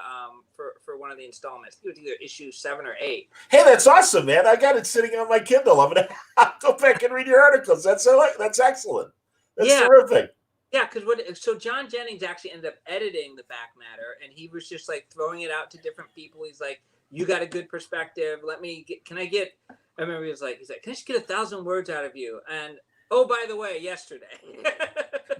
for one of the installments. I think it was either issue 7 or 8. Hey, that's awesome, man! I got it sitting on my Kindle. I'm gonna go back and read your articles. That's excellent. That's terrific. Yeah, because so John Jennings actually ended up editing the back matter, and he was just like throwing it out to different people. He's like, "You got a good perspective. I remember he's like, can I just get 1,000 words out of you?" And oh, by the way, yesterday.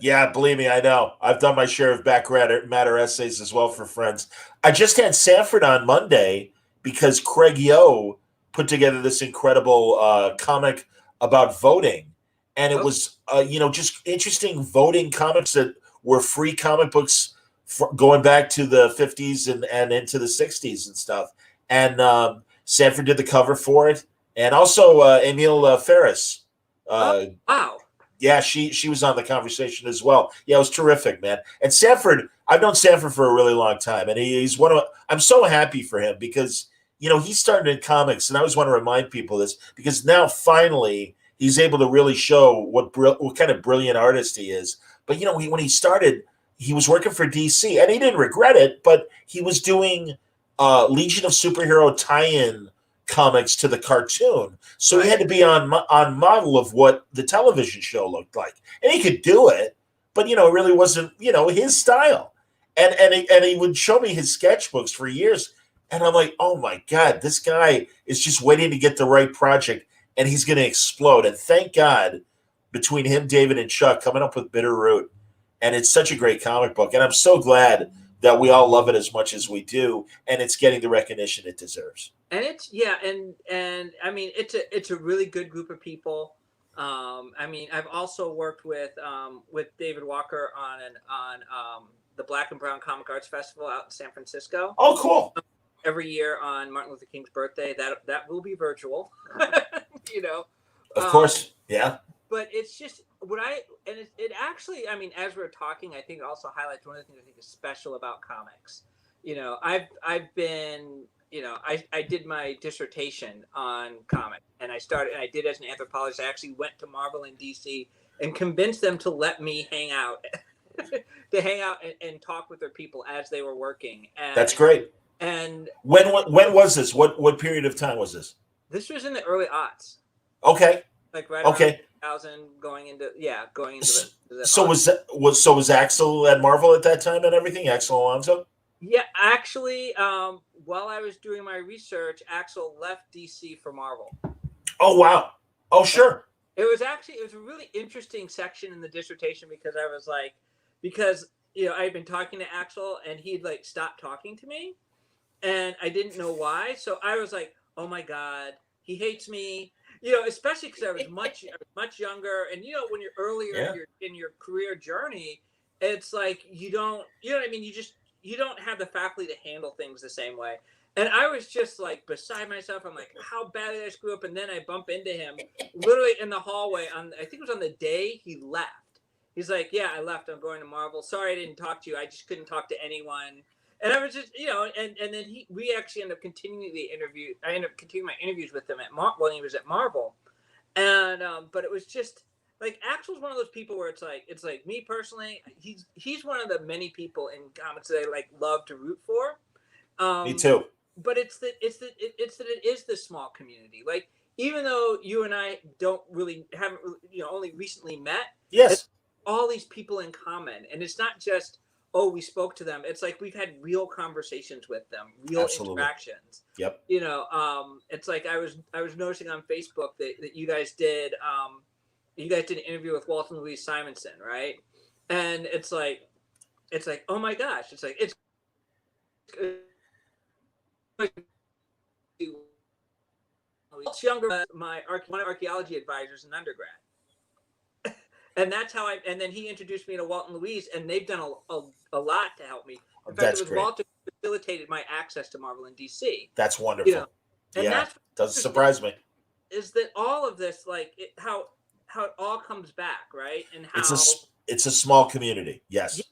Yeah, believe me, I know. I've done my share of back matter essays as well for friends. I just had Stamford on Monday because Craig Yo put together this incredible comic about voting. And it was, just interesting voting comics that were free comic books going back to the 50s and into the 60s and stuff. And Stamford did the cover for it. And also Emile Ferris. Wow. Yeah, she was on the conversation as well. Yeah, it was terrific, man. And Stamford, I've known Stamford for a really long time, and he's I'm so happy for him because he started in comics, and I always want to remind people this because now finally he's able to really show what kind of brilliant artist he is. But when he started, he was working for DC, and he didn't regret it. But he was doing Legion of Superhero tie-in comics to the cartoon, so he had to be on model of what the television show looked like, and he could do it, but it really wasn't his style. And he would show me his sketchbooks for years, and I'm like, oh my God, this guy is just waiting to get the right project, and he's going to explode. And thank God, between him, David, and Chuck coming up with Bitter Root, and it's such a great comic book, and I'm so glad that we all love it as much as we do, and it's getting the recognition it deserves. And it's and I mean it's a really good group of people. I mean, I've also worked with David Walker on the Black and Brown Comic Arts Festival out in San Francisco. Oh, cool! Every year on Martin Luther King's birthday, that will be virtual. Of course, yeah. But it's just it actually, I mean, as we're talking, I think it also highlights one of the things I think is special about comics. I've been. I did my dissertation on comics, and I did as an anthropologist. I actually went to Marvel in DC and convinced them to let me hang out, and talk with their people as they were working. And that's great. And when was this? What period of time was this? This was in the early aughts. Okay. Like right around 2000, going into the So was Axel at Marvel at that time and everything? Axel Alonso? Yeah, actually, while I was doing my research, Axel left DC for Marvel. Oh, wow. Oh, sure. It was a really interesting section in the dissertation because I had been talking to Axel and he'd like stopped talking to me and I didn't know why. So I was like, oh my God, he hates me, especially because I was much younger. And, when you're earlier in your career journey, it's like, you don't have the faculty to handle things the same way. And I was just like beside myself. I'm like, how bad did I screw up? And then I bump into him literally in the hallway I think it was on the day he left. He's like, yeah, I left. I'm going to Marvel. Sorry, I didn't talk to you. I just couldn't talk to anyone. And I was just, and then we actually ended up continuing the interview. I ended up continuing my interviews with him when he was at Marvel. And, but it was just, like Axel's one of those people where it's like me personally, he's one of the many people in comics that I like love to root for. Me too. But it's that it is this small community. Like, even though you and I haven't only recently met, Yes, all these people in common, and it's not just, oh, we spoke to them. It's like we've had real conversations with them, real absolutely. interactions. Yep. It's like I was noticing on Facebook that you guys did an interview with Walter and Louise Simonson, right? And it's like, oh my gosh, it's younger than one of my archaeology advisors in undergrad. And that's how and then he introduced me to Walt and Louise, and they've done a lot to help me. In fact, it was great. Walter who facilitated my access to Marvel and DC. That's wonderful. And that's doesn't surprise me. Is that all of this, like, how it all comes back, right? And how it's a small community. Yes.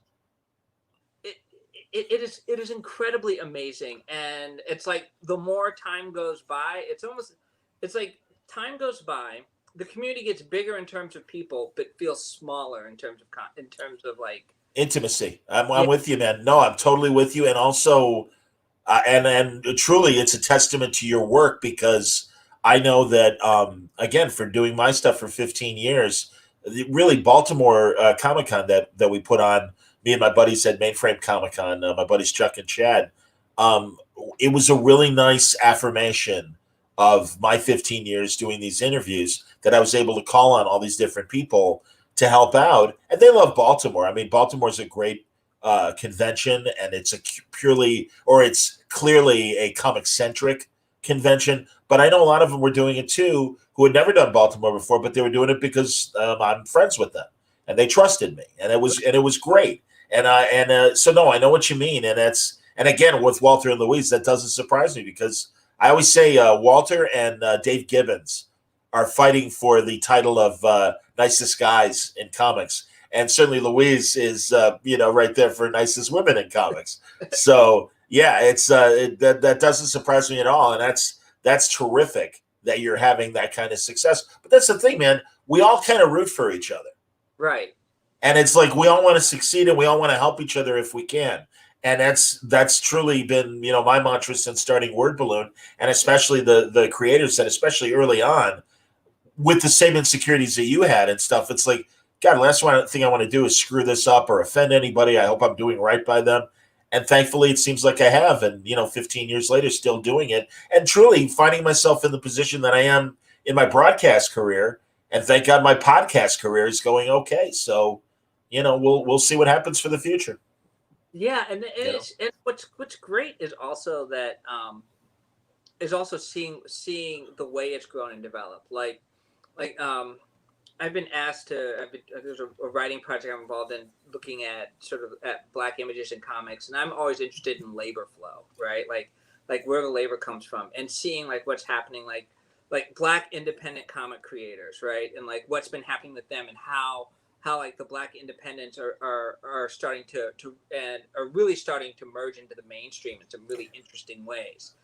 It is incredibly amazing. And it's like the more time goes by, it's like time goes by, the community gets bigger in terms of people, but feels smaller in terms of like intimacy. I'm with you, man. No, I'm totally with you. And also, and truly, it's a testament to your work, because I know that, again, for doing my stuff for 15 years, really Baltimore Comic Con that we put on, me and my buddies at Mainframe Comic Con, my buddies Chuck and Chad, it was a really nice affirmation of my 15 years doing these interviews, that I was able to call on all these different people to help out. And they love Baltimore. I mean, Baltimore's a great convention, and it's it's clearly a comic-centric convention. But I know a lot of them were doing it too, who had never done Baltimore before, but they were doing it because I'm friends with them and they trusted me, and it was great. So no, I know what you mean, and again, with Walter and Louise, that doesn't surprise me, because I always say Walter and Dave Gibbons are fighting for the title of nicest guys in comics, and certainly Louise is right there for nicest women in comics. So yeah, it's that doesn't surprise me at all, and that's terrific that you're having that kind of success. But that's the thing, man. We all kind of root for each other. Right. And it's like we all want to succeed, and we all want to help each other if we can. And that's truly been, my mantra since starting Word Balloon, and especially the creators said, especially early on, with the same insecurities that you had and stuff. It's like, God, the last thing I want to do is screw this up or offend anybody. I hope I'm doing right by them. And thankfully, it seems like I have. And, 15 years later, still doing it, and truly finding myself in the position that I am in my broadcast career. And thank God my podcast career is going okay. So, we'll see what happens for the future. Yeah, and what's great is also that seeing the way it's grown and developed. Like I've been asked there's a writing project I'm involved in, looking at sort of at Black images in comics, and I'm always interested in labor flow, right? Like where the labor comes from, and seeing like what's happening, like Black independent comic creators, right? And like what's been happening with them, and how like the Black independents are starting to and are really starting to merge into the mainstream in some really interesting ways.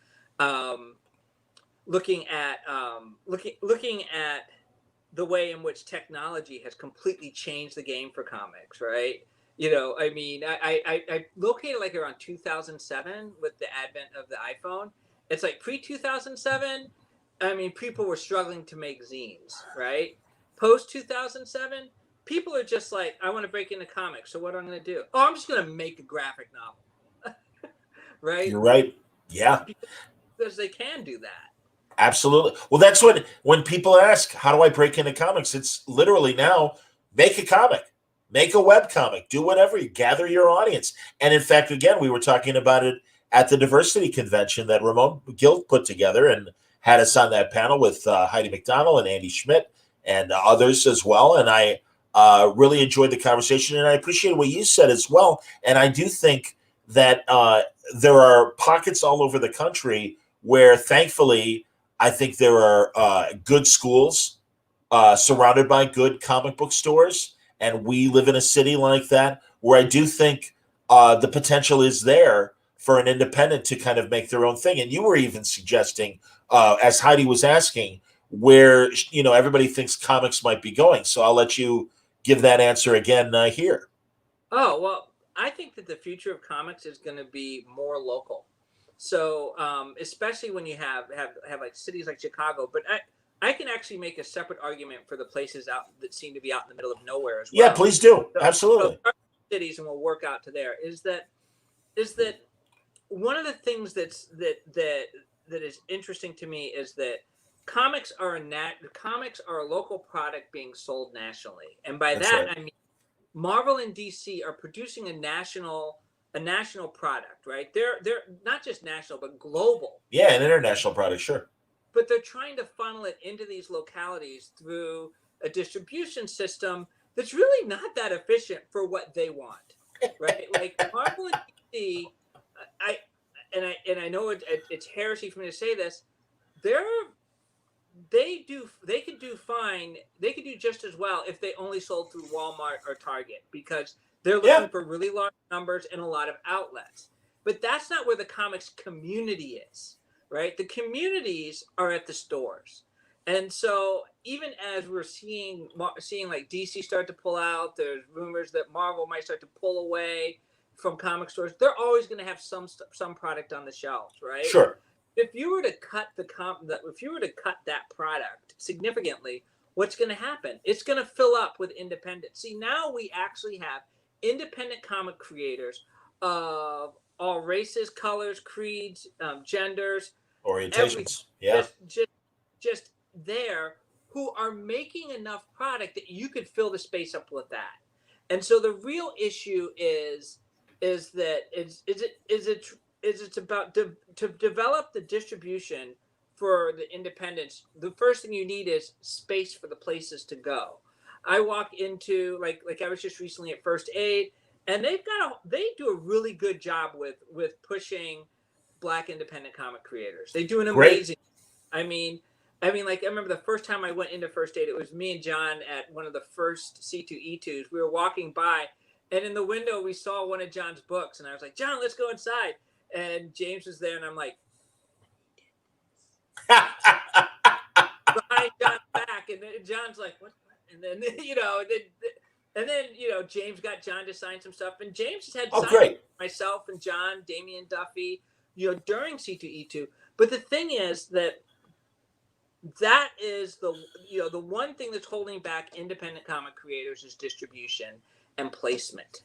Looking at the way in which technology has completely changed the game for comics, right? I mean, I located like around 2007 with the advent of the iPhone. It's like pre-2007, I mean, people were struggling to make zines, right? Post-2007, people are just like, I want to break into comics, so what am I going to do? Oh, I'm just going to make a graphic novel. Right? You're right. Yeah. Because they can do that. Absolutely. Well, that's when people ask, how do I break into comics? It's literally now, make a comic, make a web comic, do whatever, you gather your audience. And in fact, again, we were talking about it at the diversity convention that Ramon Guild put together, and had us on that panel with Heidi McDonald and Andy Schmidt and others as well. And I really enjoyed the conversation, and I appreciate what you said as well. And I do think that there are pockets all over the country where, thankfully, I think there are good schools surrounded by good comic book stores. And we live in a city like that, where I do think the potential is there for an independent to kind of make their own thing. And you were even suggesting, as Heidi was asking, where, everybody thinks comics might be going. So I'll let you give that answer again here. Oh, well, I think that the future of comics is going to be more local. So, especially when you have like cities like Chicago, but I can actually make a separate argument for the places out that seem to be out in the middle of nowhere as well. Yeah, please do. Absolutely. So cities, and we'll work out to there. Is that one of the things that is interesting to me is that comics are a local product being sold nationally, and by That's that right. I mean Marvel and DC are producing a national product, right? They're not just national but global. Yeah, an international product, sure. But they're trying to funnel it into these localities through a distribution system that's really not that efficient for what they want, right? Like Marvel and DC, I know it's heresy for me to say this. They could do fine. They could do just as well if they only sold through Walmart or Target, because they're looking for really large numbers and a lot of outlets. But that's not where the comics community is, right? The communities are at the stores. And so even as we're seeing like DC start to pull out, there's rumors that Marvel might start to pull away from comic stores. They're always going to have some product on the shelves, right? Sure. If you were to cut that product significantly, what's going to happen? It's going to fill up with independent. See, now we actually have independent comic creators of all races, colors, creeds, genders, orientations. Yeah. Just there, who are making enough product that you could fill the space up with that. And so the real issue is it's about to develop the distribution for the independents. The first thing you need is space for the places to go. I walk into like I was just recently at First Aid, and they do a really good job with pushing Black independent comic creators. They do an amazing. I mean, like I remember the first time I went into First Aid, it was me and John at one of the first C2E2s. We were walking by, and in the window we saw one of John's books, and I was like, John, let's go inside. And James was there, and I'm like, behind John's back, and then John's like, what? And then James got John to sign some stuff, and James has had signed myself and John, Damian Duffy, during C2E2. But the thing is that is the one thing that's holding back independent comic creators is distribution and placement.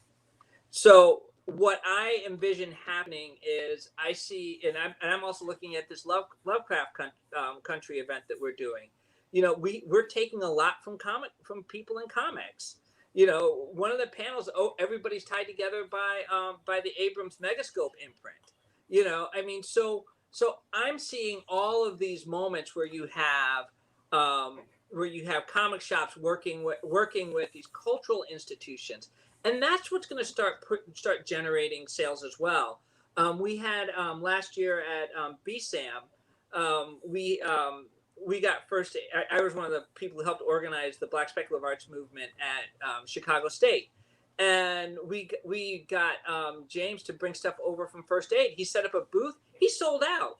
So what I envision happening is I see, and I'm also looking at this Lovecraft Country event that we're doing. We're taking a lot from people in comics. One of the panels, everybody's tied together by the Abrams Megascope imprint. So I'm seeing all of these moments where you have comic shops working with these cultural institutions. And that's what's going to start generating sales as well. We had last year at BSAM, we got first. I was one of the people who helped organize the Black Speculative Arts movement at Chicago State, and we got James to bring stuff over from First Aid. He set up a booth. He sold out,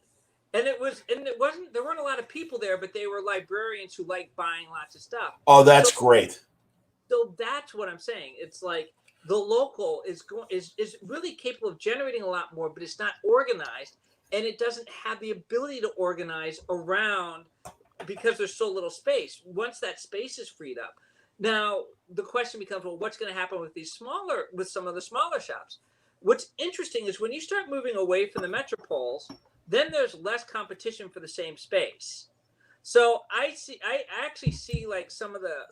and there weren't a lot of people there, but they were librarians who liked buying lots of stuff. Oh, that's great. So that's what I'm saying. It's like the local is really capable of generating a lot more, but it's not organized, and it doesn't have the ability to organize around because there's so little space. Once that space is freed up, now the question becomes, well, what's going to happen with some of the smaller shops? What's interesting is when you start moving away from the metropoles, then there's less competition for the same space. So I actually see like some of the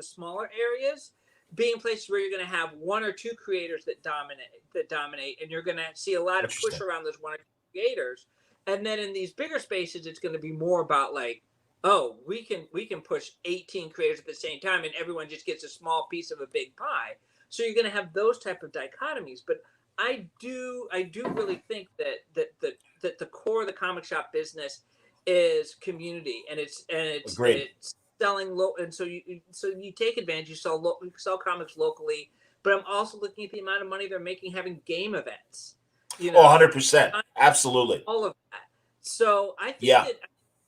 smaller areas being places where you're going to have one or two creators that dominate, and you're going to see a lot of push around those one or two creators. And then in these bigger spaces, it's going to be more about like, oh, we can push 18 creators at the same time, and everyone just gets a small piece of a big pie. So you're going to have those type of dichotomies. But I do really think that the core of the comic shop business is community, and it's selling low, and so you take advantage. You sell comics locally, but I'm also looking at the amount of money they're making having game events. 100%, absolutely, all of that. So I think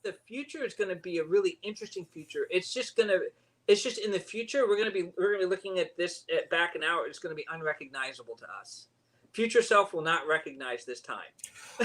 the future is going to be a really interesting future. It's just in the future we're going to be looking at this back an hour. It's going to be unrecognizable to us. Future self will not recognize this time.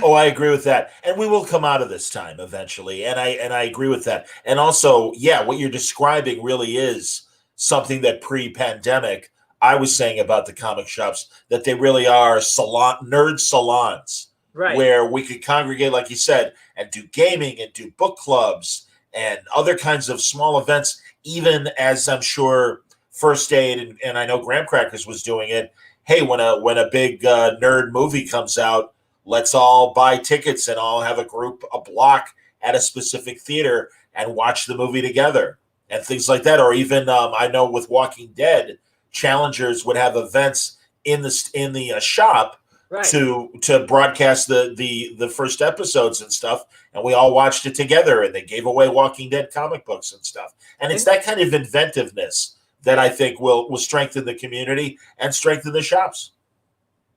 Oh, I agree with that. And we will come out of this time eventually. And I agree with that. And also, yeah, what you're describing really is something that pre-pandemic I was saying about the comic shops, that they really are nerd salons, right, where we could congregate, like you said, and do gaming and do book clubs and other kinds of small events, even as I'm sure First Aid and I know Graham Crackers was doing it. Hey, when a big nerd movie comes out, let's all buy tickets and all have a block at a specific theater and watch the movie together and things like that. Or even I know with Walking Dead, Challengers would have events in the shop, right, to broadcast the first episodes and stuff, and we all watched it together, and they gave away Walking Dead comic books and stuff. And it's that kind of inventiveness that I think will strengthen the community and strengthen the shops.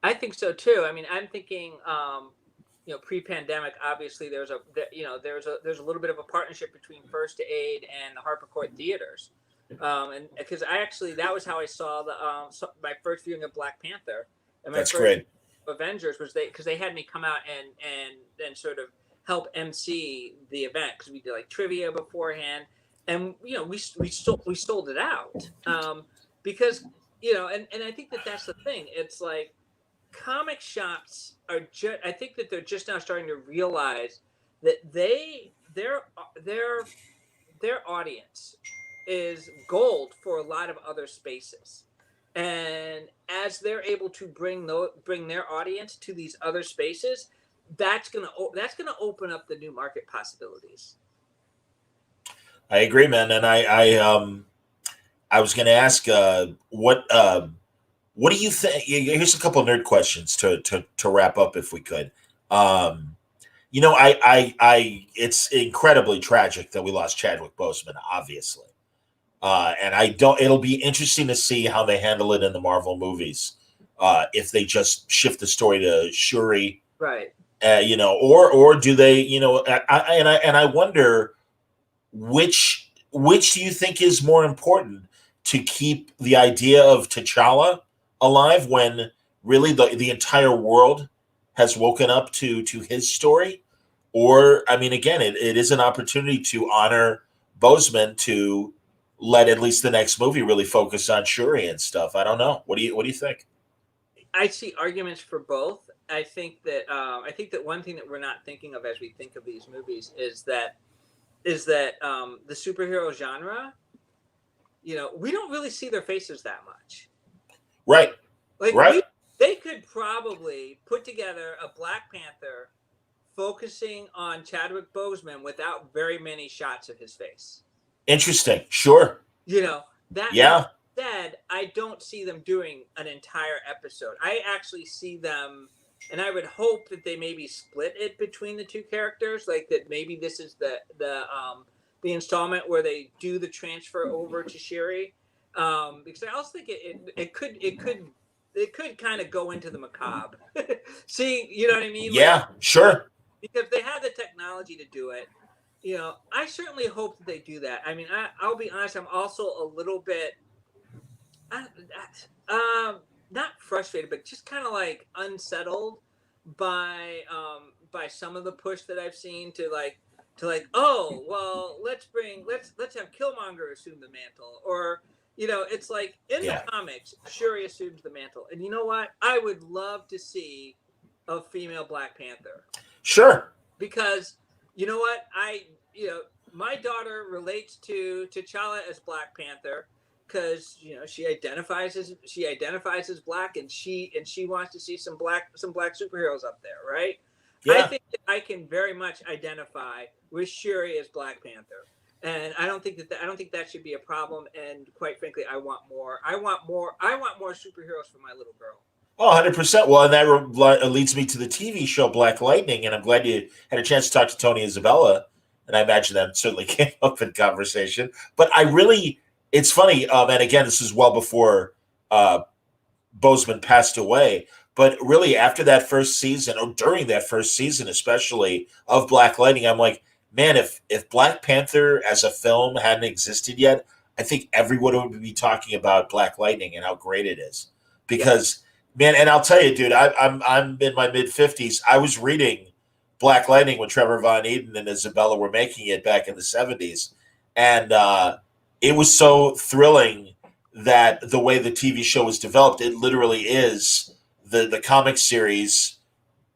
I think so too. I mean, I'm thinking, pre-pandemic, obviously there's a little bit of a partnership between First Aid and the Harper Court theaters, and because that was how I saw my first viewing of Black Panther, and my That's first great. Avengers was because they had me come out and sort of help MC the event, because we did like trivia beforehand. And we sold it out, because and I think that's the thing. It's like comic shops are I think that they're just now starting to realize that their audience is gold for a lot of other spaces, and as they're able to bring their audience to these other spaces, that's gonna open up the new market possibilities. I agree, man, and I was going to ask what do you think? Here's a couple of nerd questions to wrap up, if we could. It's incredibly tragic that we lost Chadwick Boseman, obviously, and it'll be interesting to see how they handle it in the Marvel movies, if they just shift the story to Shuri, right? Or do they? I wonder. Which do you think is more important, to keep the idea of T'Challa alive when really the entire world has woken up to his story? Or, I mean, again, it is an opportunity to honor Boseman, to let at least the next movie really focus on Shuri and stuff. I don't know. What do you think? I see arguments for both. I think that one thing that we're not thinking of as we think of these movies is that the superhero genre, we don't really see their faces that much. Right. Like, right. They could probably put together a Black Panther focusing on Chadwick Boseman without very many shots of his face. Interesting. Sure. That yeah. said, I don't see them doing an entire episode. I actually see them, and I would hope that they maybe split it between the two characters, like that maybe this is the installment where they do the transfer over to Shuri, because I also think it could kind of go into the macabre. See, you know what I mean? Yeah, sure. Because they have the technology to do it. I certainly hope that they do that. I mean, I'll be honest, I'm also a little bit not frustrated, but just kind of like unsettled by some of the push that I've seen to oh, well, let's have Killmonger assume the mantle, or it's like in the comics, Shuri assumes the mantle, and you know what? I would love to see a female Black Panther. Sure. Because you know what? My daughter relates to T'Challa as Black Panther, because she identifies as Black, and she wants to see some black superheroes up there, right? Yeah. I think that I can very much identify with Shuri as Black Panther, and I don't think that should be a problem. And quite frankly, I want more superheroes for my little girl. Oh, 100%. Well, and that leads me to the TV show Black Lightning, and I'm glad you had a chance to talk to Tony Isabella, and I imagine that certainly came up in conversation. But it's funny, and again, this is well before Boseman passed away, but really after that first season, or during that first season especially, of Black Lightning, I'm like, man, if Black Panther as a film hadn't existed yet, I think everyone would be talking about Black Lightning and how great it is. Because man, and I'll tell you, dude, I'm in my mid-50s. I was reading Black Lightning when Trevor Von Eeden and Isabella were making it back in the 70s, and it was so thrilling that the way the TV show was developed, it literally is the comic series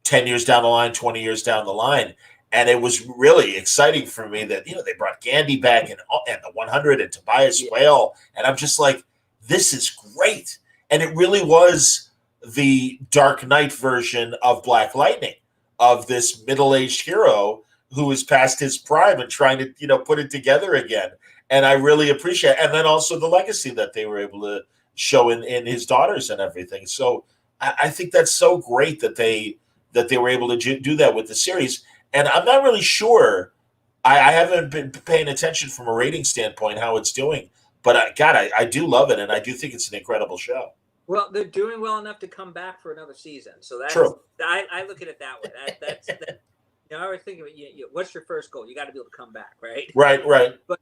10 years down the line, 20 years down the line. And it was really exciting for me that, they brought Gandhi back and the 100 and Tobias Whale. And I'm just like, this is great. And it really was the Dark Knight version of Black Lightning, of this middle-aged hero who is past his prime and trying to, put it together again. And I really appreciate it. And then also the legacy that they were able to show in his daughters and everything. So I think that's so great that they were able to do that with the series. And I'm not really sure. I haven't been paying attention from a rating standpoint how it's doing. But I do love it, and I do think it's an incredible show. Well, they're doing well enough to come back for another season. So that's true. I look at it that way. That's I always think of it. What's your first goal? You got to be able to come back, right? Right. But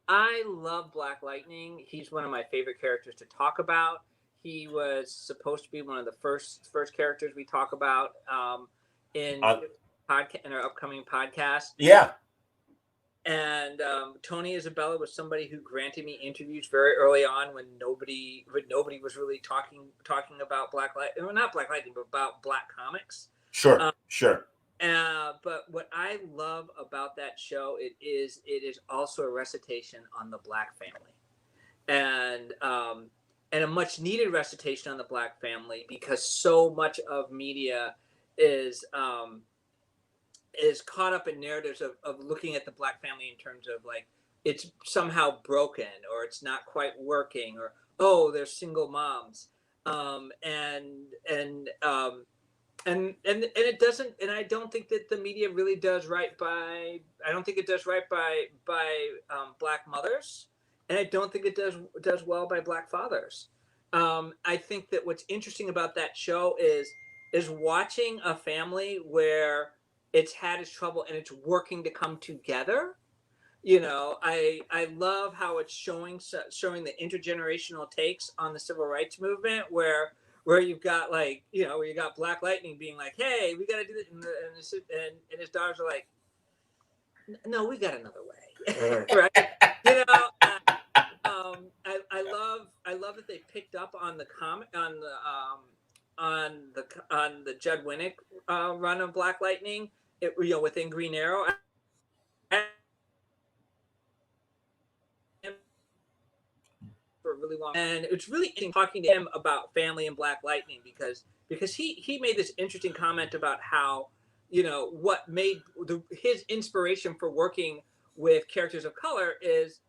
I love Black Lightning. He's one of my favorite characters to talk about. He was supposed to be one of the first characters we talk about in our upcoming podcast. Yeah. And Tony Isabella was somebody who granted me interviews very early on when nobody was really talking about Black Lightning, well, not Black Lightning, but about Black comics. Sure. But what I love about that show, it is also a recitation on the Black family, and a much needed recitation on the Black family, because so much of media is caught up in narratives of looking at the Black family in terms of like it's somehow broken, or it's not quite working, or they're single moms, and it doesn't, and I don't think that the media really does right by. I don't think it does right by Black mothers, and I don't think it does well by Black fathers. I think that what's interesting about that show is watching a family where it's had its trouble and it's working to come together. I love how it's showing the intergenerational takes on the civil rights movement, where you've got where you got Black Lightning being like, hey, we got to do this, and his daughters are like, no, we got another way. Right. I love that they picked up on the comic on the Judd Winnick run of Black Lightning, within Green Arrow. For a really long, and it's really interesting talking to him about family and Black Lightning, because he made this interesting comment about how what made his inspiration for working with characters of color is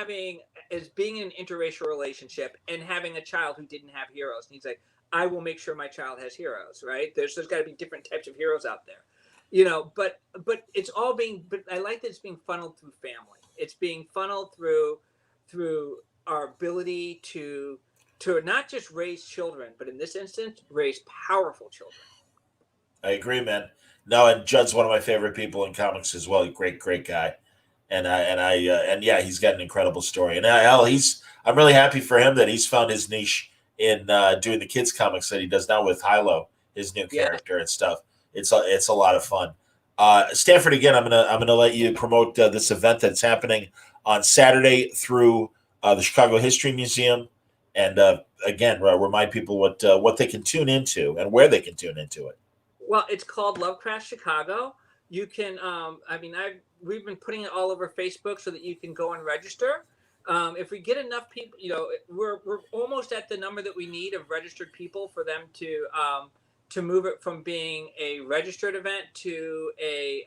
being in an interracial relationship and having a child who didn't have heroes. And he's like, I will make sure my child has heroes, right? There's got to be different types of heroes out there, but it's all but I like that it's being funneled through family. It's being funneled through our ability to not just raise children, but in this instance, raise powerful children. I agree, man. No, and Judd's one of my favorite people in comics as well. Great guy. And yeah, he's got an incredible story. And I'm really happy for him that he's found his niche in doing the kids comics that he does now with Hilo, his new character and stuff. It's a lot of fun. Stamford, again, I'm gonna let you promote this event that's happening on Saturday through the Chicago History Museum, and again, remind people what they can tune into and where they can tune into it. Well, it's called Lovecraft Chicago. You can, we've been putting it all over Facebook so that you can go and register. If we get enough people, we're almost at the number that we need of registered people for them to move it from being a registered event to a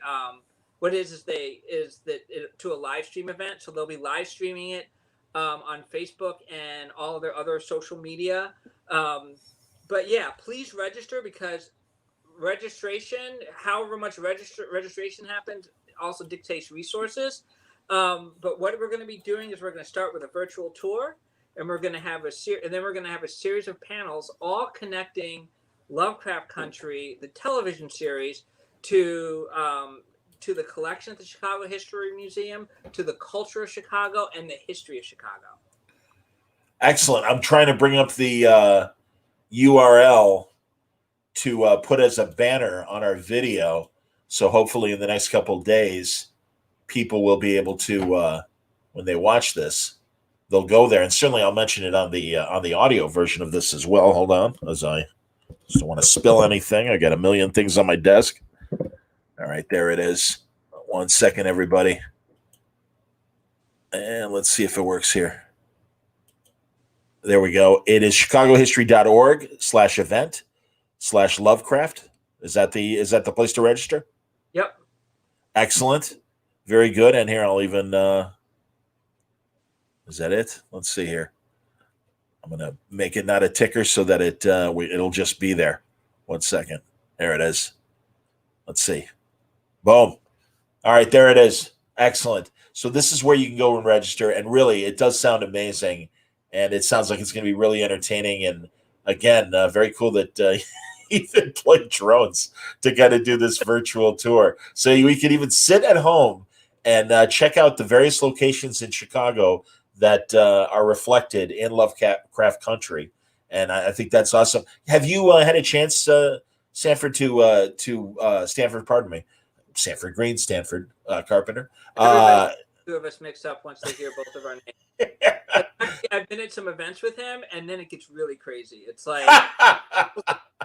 to a live stream event. So they'll be live streaming it on Facebook and all of their other social media. But yeah, please register, because registration, however much registration happens, also dictates resources. But what we're going to be doing is we're going to start with a virtual tour, and we're going to have a series of panels all connecting Lovecraft Country, the television series, to to the collection at the Chicago History Museum, to the culture of Chicago, and the history of Chicago. Excellent. I'm trying to bring up the URL to put as a banner on our video. So hopefully in the next couple of days, people will be able to, when they watch this, they'll go there. And certainly I'll mention it on the audio version of this as well. Hold on, as I just don't want to spill anything. I got a million things on my desk. All right, there it is. 1 second, everybody. And let's see if it works here. There we go. It is chicagohistory.org/event/Lovecraft. Is that the place to register? Yep. Excellent. Very good. And here I'll even is that it? Let's see here. I'm gonna make it not a ticker so that it'll just be there. 1 second. There it is. Let's see. Boom. All right, there it is. Excellent. So this is where you can go and register. And really, it does sound amazing. And it sounds like it's going to be really entertaining. And again, very cool that Ethan played drones to kind of do this virtual tour. So we can even sit at home and check out the various locations in Chicago that are reflected in Lovecraft Country. And I think that's awesome. Have you had a chance, Stamford, Stamford, pardon me, Sanford Green, Stanford Carpenter? Two of us mix up once they hear both of our names. I've been at some events with him, and then it gets really crazy. It's like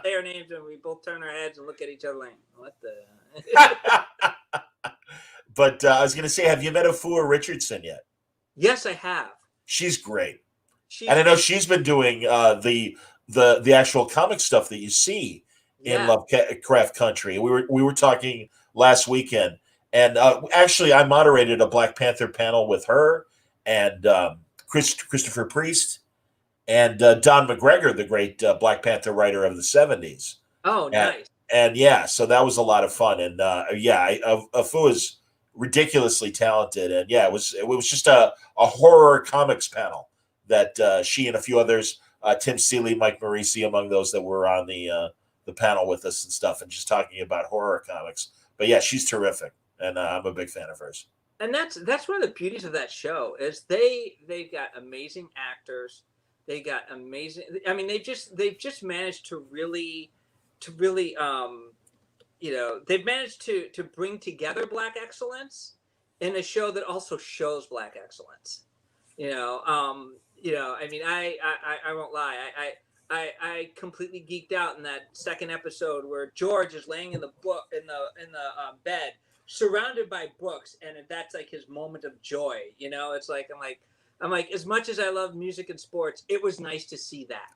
say our names, and we both turn our heads and look at each other like, "What the?" But I was going to say, have you met Afua Richardson yet? Yes, I have. She's great, and I know she's been doing the actual comic stuff that you see in Lovecraft Country. We were talking last weekend, and actually, I moderated a Black Panther panel with her and Christopher Priest and Don McGregor, the great Black Panther writer of the 70s. Oh, nice. And yeah, so that was a lot of fun. And Afu is ridiculously talented. And yeah, it was just a horror comics panel that she and a few others, Tim Seeley, Mike Marisi, among those that were on the panel with us and stuff, and just talking about horror comics. But yeah, she's terrific, and I'm a big fan of hers. And that's one of the beauties of that show is they've got amazing actors. They got amazing. I mean, they've just managed to really they've managed to bring together Black excellence in a show that also shows Black excellence. I mean, I won't lie. I completely geeked out in that second episode where George is laying in the bed, surrounded by books, and that's like his moment of joy. It's like I'm like, as much as I love music and sports, it was nice to see that.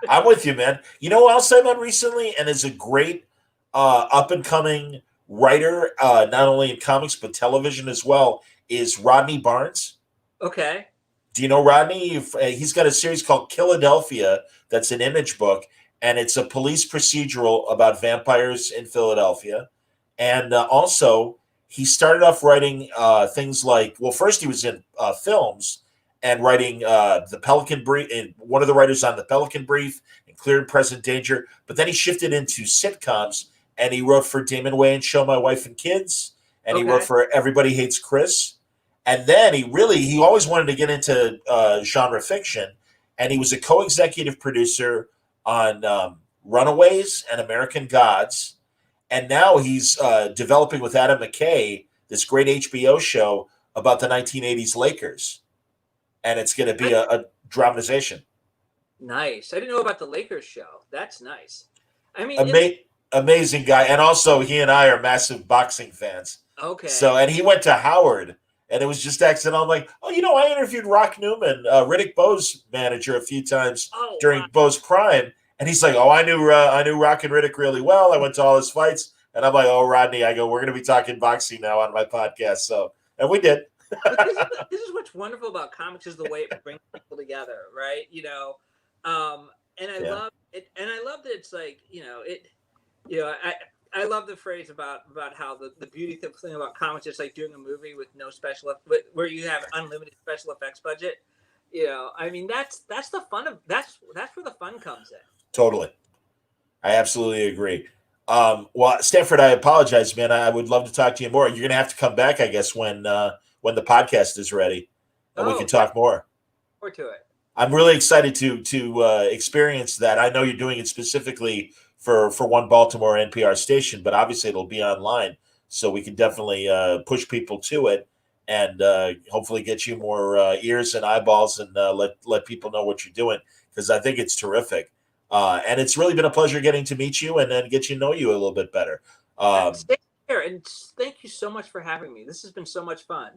I'm with you, man. You know what else I met recently, and is a great up and coming writer, not only in comics but television as well, is Rodney Barnes. Okay. Do you know Rodney? He's got a series called Philadelphia that's an Image book, and it's a police procedural about vampires in Philadelphia. And also, he started off writing things like, well, first he was in films and writing the Pelican Brief, and one of the writers on the Pelican Brief and Clear and Present Danger. But then he shifted into sitcoms, and he wrote for Damon Wayans' show My Wife and Kids, and he wrote for Everybody Hates Chris. And then he always wanted to get into genre fiction, and he was a co-executive producer on Runaways and American Gods. And now he's developing with Adam McKay this great HBO show about the 1980s Lakers. And it's going to be a dramatization. Nice. I didn't know about the Lakers show. That's nice. I mean, amazing guy. And also, he and I are massive boxing fans. Okay. So, and he went to Howard. And it was just accidental. I'm like, I interviewed Rock Newman, Riddick Bowe's manager, a few times during Bowe's prime. And he's like, I knew Rock and Riddick really well. I went to all his fights. And I'm like, Rodney, we're going to be talking boxing now on my podcast. So, and we did. This is what's wonderful about comics is the way it brings people together, right? And I love it. And I love that it's like, I love the phrase about how the beauty thing about comics is like doing a movie with no where you have unlimited special effects budget. I mean, that's the fun of that's where the fun comes in. Totally. I absolutely agree. Well, Stanford, I apologize, man. I would love to talk to you more. You're going to have to come back, I guess, when the podcast is ready, and we can talk more. Forward to it. I'm really excited to experience that. I know you're doing it specifically for one Baltimore NPR station, but obviously it'll be online, so we can definitely push people to it and hopefully get you more ears and eyeballs and let people know what you're doing, because I think it's terrific. And it's really been a pleasure getting to meet you and then get to know you a little bit better. Stay here, and thank you so much for having me. This has been so much fun.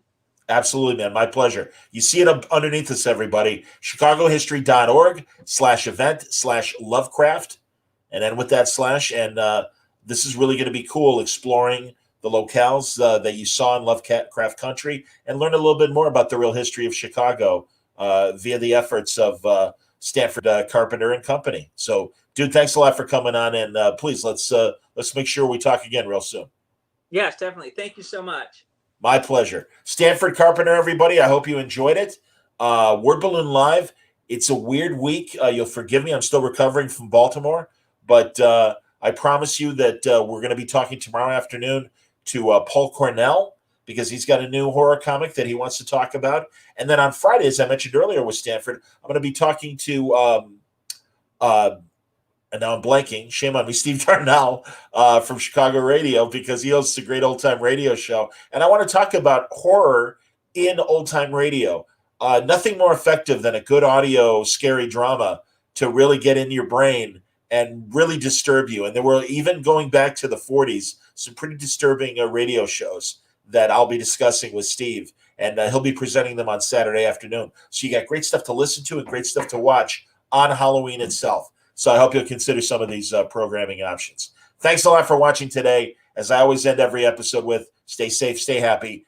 Absolutely, man. My pleasure. You see it underneath us, everybody. chicagohistory.org/event/Lovecraft. And then with that slash, and this is really going to be cool, exploring the locales that you saw in Lovecraft Country and learn a little bit more about the real history of Chicago via the efforts of Stamford Carpenter and Company. So, dude, thanks a lot for coming on, and please let's make sure we talk again real soon. Yes, definitely. Thank you so much. My pleasure. Stanford Carpenter, everybody. I hope you enjoyed it. Word Balloon Live. It's a weird week. You'll forgive me. I'm still recovering from Baltimore, but I promise you that we're going to be talking tomorrow afternoon to Paul Cornell, because he's got a new horror comic that he wants to talk about. And then on Friday, as I mentioned earlier with Stanford, I'm going to be talking to, and now I'm blanking, shame on me, Steve Darnell from Chicago Radio, because he hosts a great old-time radio show. And I want to talk about horror in old-time radio. Nothing more effective than a good audio, scary drama to really get in your brain and really disturb you. And there were, even going back to the 40s, some pretty disturbing radio shows that I'll be discussing with Steve, and he'll be presenting them on Saturday afternoon. So you got great stuff to listen to and great stuff to watch on Halloween itself. So I hope you'll consider some of these programming options. Thanks a lot for watching today. As I always end every episode with, stay safe, stay happy,